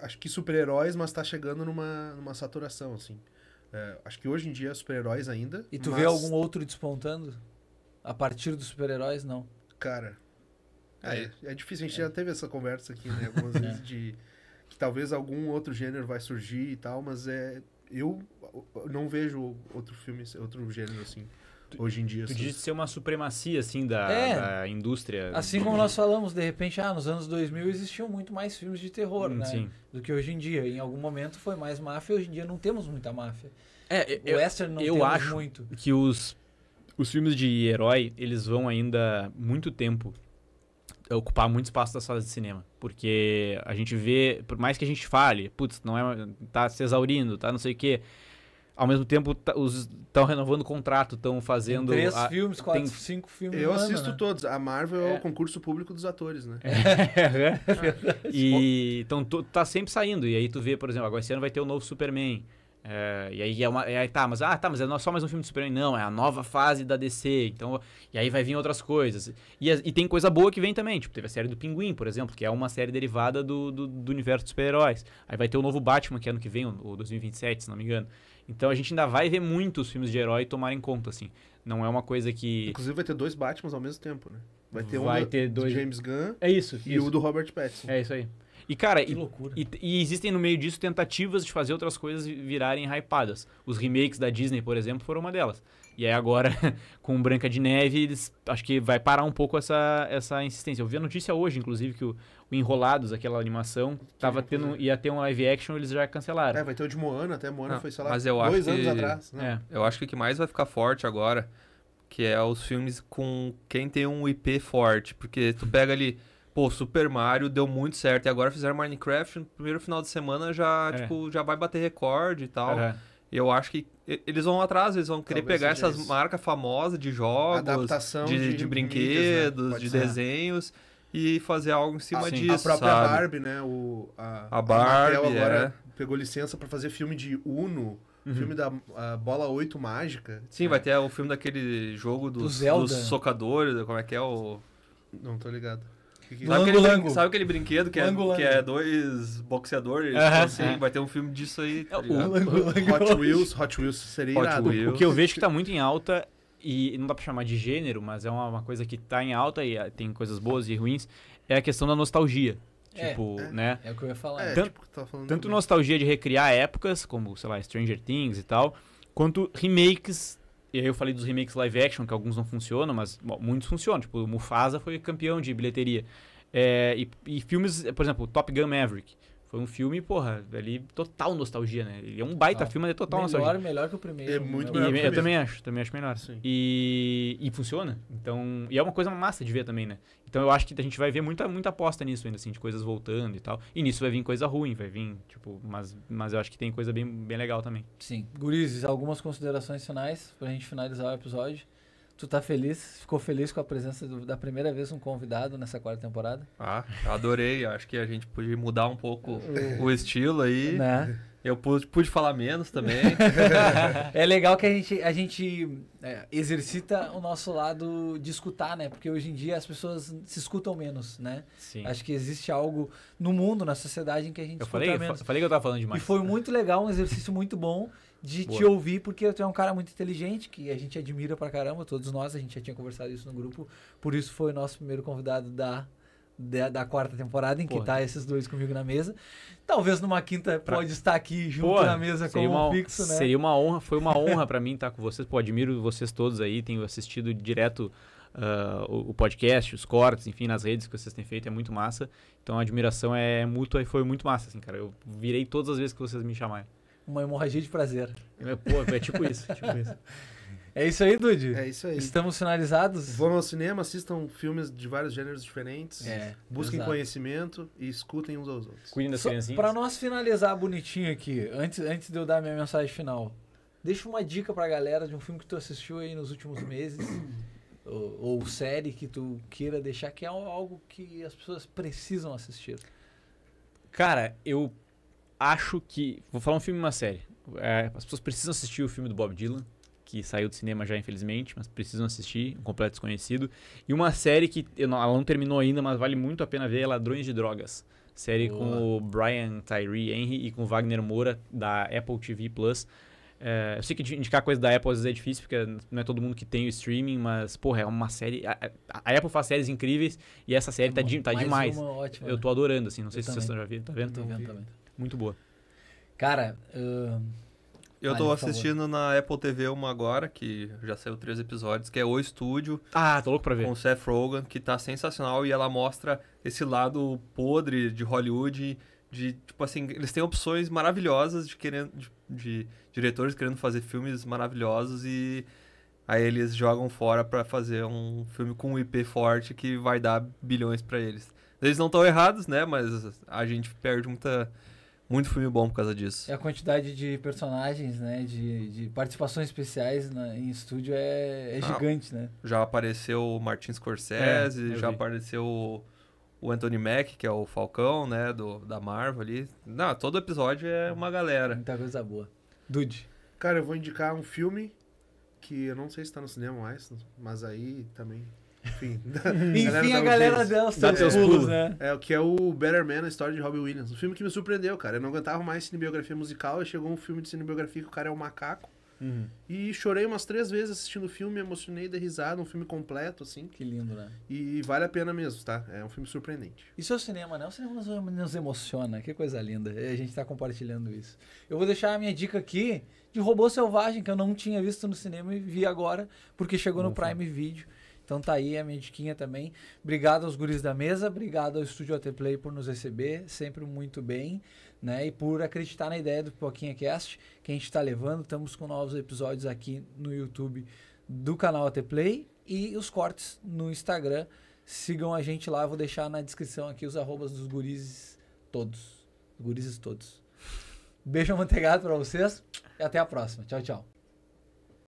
acho que super-heróis, mas tá chegando numa saturação, assim. Acho que hoje em dia é super-heróis ainda. E tu vê algum outro despontando? A partir dos super-heróis, não. Cara, é difícil. A gente já teve essa conversa aqui, né? Algumas vezes de que talvez algum outro gênero vai surgir e tal, mas eu não vejo outro gênero, assim, hoje em dia. Tu diz ser uma supremacia, assim, da indústria. Assim como nós falamos, de repente, nos anos 2000 existiam muito mais filmes de terror, né? Sim. Do que hoje em dia. Em algum momento foi mais máfia, hoje em dia não temos muita máfia. O western não eu temos acho muito. Que os filmes de herói, eles vão ainda muito tempo ocupar muito espaço das salas de cinema. Porque a gente vê, por mais que a gente fale, tá se exaurindo, tá não sei o quê... Ao mesmo tempo, estão renovando o contrato, estão fazendo... Tem 3 filmes, 4, 5 filmes. Eu assisto todos. A Marvel é o concurso público dos atores, né? Então, tá sempre saindo. E aí tu vê, por exemplo, agora esse ano vai ter o novo Superman. E aí mas é só mais um filme de Superman. Não, é a nova fase da DC. Então, e aí vai vir outras coisas. E tem coisa boa que vem também. Tipo, teve a série do Pinguim, por exemplo, que é uma série derivada do universo de super-heróis. Aí vai ter o novo Batman, que é ano que vem, o 2027, se não me engano. Então a gente ainda vai ver muitos filmes de herói tomar em conta, assim. Não é uma coisa que... Inclusive vai ter 2 Batmans ao mesmo tempo, né? Vai ter do dois... James Gunn e o do Robert Pattinson. É isso aí. E, cara, que loucura. E existem no meio disso tentativas de fazer outras coisas virarem hypadas. Os remakes da Disney, por exemplo, foram uma delas. E aí agora, com Branca de Neve, acho que vai parar um pouco essa insistência. Eu vi a notícia hoje, inclusive, que o Enrolados, aquela animação, ia ter um live action, eles já cancelaram. Vai ter o de Moana, até Moana foi, sei lá, mas eu 2 acho anos que... atrás. Né? Eu acho que o que mais vai ficar forte agora, que é os filmes com quem tem um IP forte. Porque tu pega ali... Pô, Super Mario deu muito certo. E agora fizeram Minecraft, no primeiro final de semana já vai bater recorde e tal. E eu acho que eles vão atrás, eles vão querer pegar essas marcas famosas de jogos, adaptação de brinquedos, mídias, né? de desenhos, e fazer algo em cima disso, a própria sabe? Barbie, né? A Barbie, Mattel agora pegou licença pra fazer filme de Uno, filme da Bola 8 Mágica. Sim, vai ter o filme daquele jogo dos socadores, como é que é o... Não tô ligado. Sabe aquele brinquedo que é 2 boxeadores? Assim, vai ter um filme disso aí. Tá Hot Wheels seria irado. O que eu vejo que tá muito em alta, e não dá pra chamar de gênero, mas é uma coisa que tá em alta e tem coisas boas e ruins, é a questão da nostalgia. Né? É o que eu ia falar. Tanto nostalgia de recriar épocas, como, sei lá, Stranger Things e tal, quanto remakes. E aí eu falei dos remakes live action, que alguns não funcionam, mas muitos funcionam. Tipo, o Mufasa foi campeão de bilheteria. E filmes, por exemplo, Top Gun Maverick. Foi um filme, porra, ali total nostalgia, né? Ele é um baita filme, mas é total nostalgia. Melhor que o primeiro. É muito melhor que o primeiro. Eu também acho melhor. Sim. E funciona. Então, e é uma coisa massa de ver também, né? Então eu acho que a gente vai ver muita aposta nisso ainda, assim, de coisas voltando e tal. E nisso vai vir coisa ruim, vai vir, tipo, mas eu acho que tem coisa bem legal também. Sim. Gurizes, algumas considerações finais pra gente finalizar o episódio. Tu tá feliz? Ficou feliz com a presença da primeira vez um convidado nessa 4ª temporada? Adorei. Acho que a gente podia mudar um pouco o estilo aí. Né? Eu pude falar menos também. É legal que a gente exercita o nosso lado de escutar, né? Porque hoje em dia as pessoas se escutam menos, né? Sim. Acho que existe algo no mundo, na sociedade, em que a gente escuta menos. Eu falei que eu tava falando E demais. foi muito legal, um exercício muito bom de Boa. te ouvir, porque tu é um cara muito inteligente, que a gente admira pra caramba, todos nós, a gente já tinha conversado isso no grupo, por isso foi o nosso primeiro convidado da 4ª temporada, em que Porra. tá esses dois comigo na mesa. Talvez numa quinta pode estar aqui junto Porra, na mesa seria como uma, fixo, né? Seria uma honra, foi uma honra pra mim estar com vocês. Pô, admiro vocês todos aí, tenho assistido direto o podcast, os cortes, enfim, nas redes que vocês têm feito, é muito massa. Então a admiração é mútua e foi muito massa, assim, cara. Eu virei todas as vezes que vocês me chamarem. Uma hemorragia de prazer. Pô, é tipo isso, tipo isso. É isso aí, Dude? É isso aí. Estamos finalizados? Vão ao cinema, assistam filmes de vários gêneros diferentes, busquem exato. conhecimento e escutem uns aos outros. Cuidem das Só criancinhas. pra nós finalizar bonitinho aqui, antes de eu dar minha mensagem final, deixa uma dica pra galera de um filme que tu assistiu aí nos últimos meses, ou série que tu queira deixar, que é algo que as pessoas precisam assistir. Cara, eu acho que... Vou falar um filme e uma série. As pessoas precisam assistir o filme do Bob Dylan, que saiu do cinema já, infelizmente, mas precisam assistir, Um Completo Desconhecido. E uma série que ela não terminou ainda, mas vale muito a pena ver, é Ladrões de Drogas. Série Boa. com o Brian Tyree Henry e com o Wagner Moura, da Apple TV+. Eu sei que indicar coisa da Apple às vezes é difícil, porque não é todo mundo que tem o streaming, mas, porra, é uma série... A Apple faz séries incríveis e essa série tá Mais demais. uma ótima, Eu tô adorando, assim, não sei Eu se vocês também. já viram, tá Eu vendo? tô vendo também. Muito boa. Cara, Eu Vale, tô por favor. assistindo na Apple TV uma agora, que já saiu 3 episódios, que é O Estúdio, Ah, tô louco pra ver. com o Seth Rogen, que tá sensacional, e ela mostra esse lado podre de Hollywood, de, tipo assim, eles têm opções maravilhosas de diretores querendo fazer filmes maravilhosos, e aí eles jogam fora pra fazer um filme com um IP forte que vai dar bilhões pra eles. Eles não estão errados, né, mas a gente perde muito filme bom por causa disso. a quantidade de personagens, né, de participações especiais em estúdio é gigante, né? Já apareceu o Martin Scorsese, eu já vi. apareceu o Anthony Mack, que é o Falcão, né, da Marvel ali. Não, todo episódio é uma galera. Muita coisa boa. Dude. Cara, eu vou indicar um filme que eu não sei se tá no cinema mais, mas aí também... Enfim, Enfim, a dá um galera jeito. deu os Dá seus teus pulos, pulos. né? É, o que é o Better Man, a história de Robbie Williams. Um filme que me surpreendeu, cara. Eu não aguentava mais cinebiografia musical, e chegou um filme de cinebiografia que o cara é um macaco. Uhum. E chorei umas 3 vezes assistindo o filme, me emocionei, dei risada, um filme completo, assim. Que lindo, né? E vale a pena mesmo, tá? É um filme surpreendente. Isso é o cinema, né? O cinema nos emociona. Que coisa linda. E a gente tá compartilhando isso. Eu vou deixar a minha dica aqui de Robô Selvagem, que eu não tinha visto no cinema e vi agora, porque chegou no Prime Video. Então tá aí a minha diquinha também. Obrigado aos guris da mesa, obrigado ao Estúdio AT Play por nos receber, sempre muito bem, né? E por acreditar na ideia do Pipoquinha Cast que a gente tá levando. Estamos com novos episódios aqui no YouTube do canal AT Play e os cortes no Instagram. Sigam a gente lá, eu vou deixar na descrição aqui os arrobas dos gurizes todos. Gurizes todos. Beijo amanteigado pra vocês e até a próxima. Tchau, tchau.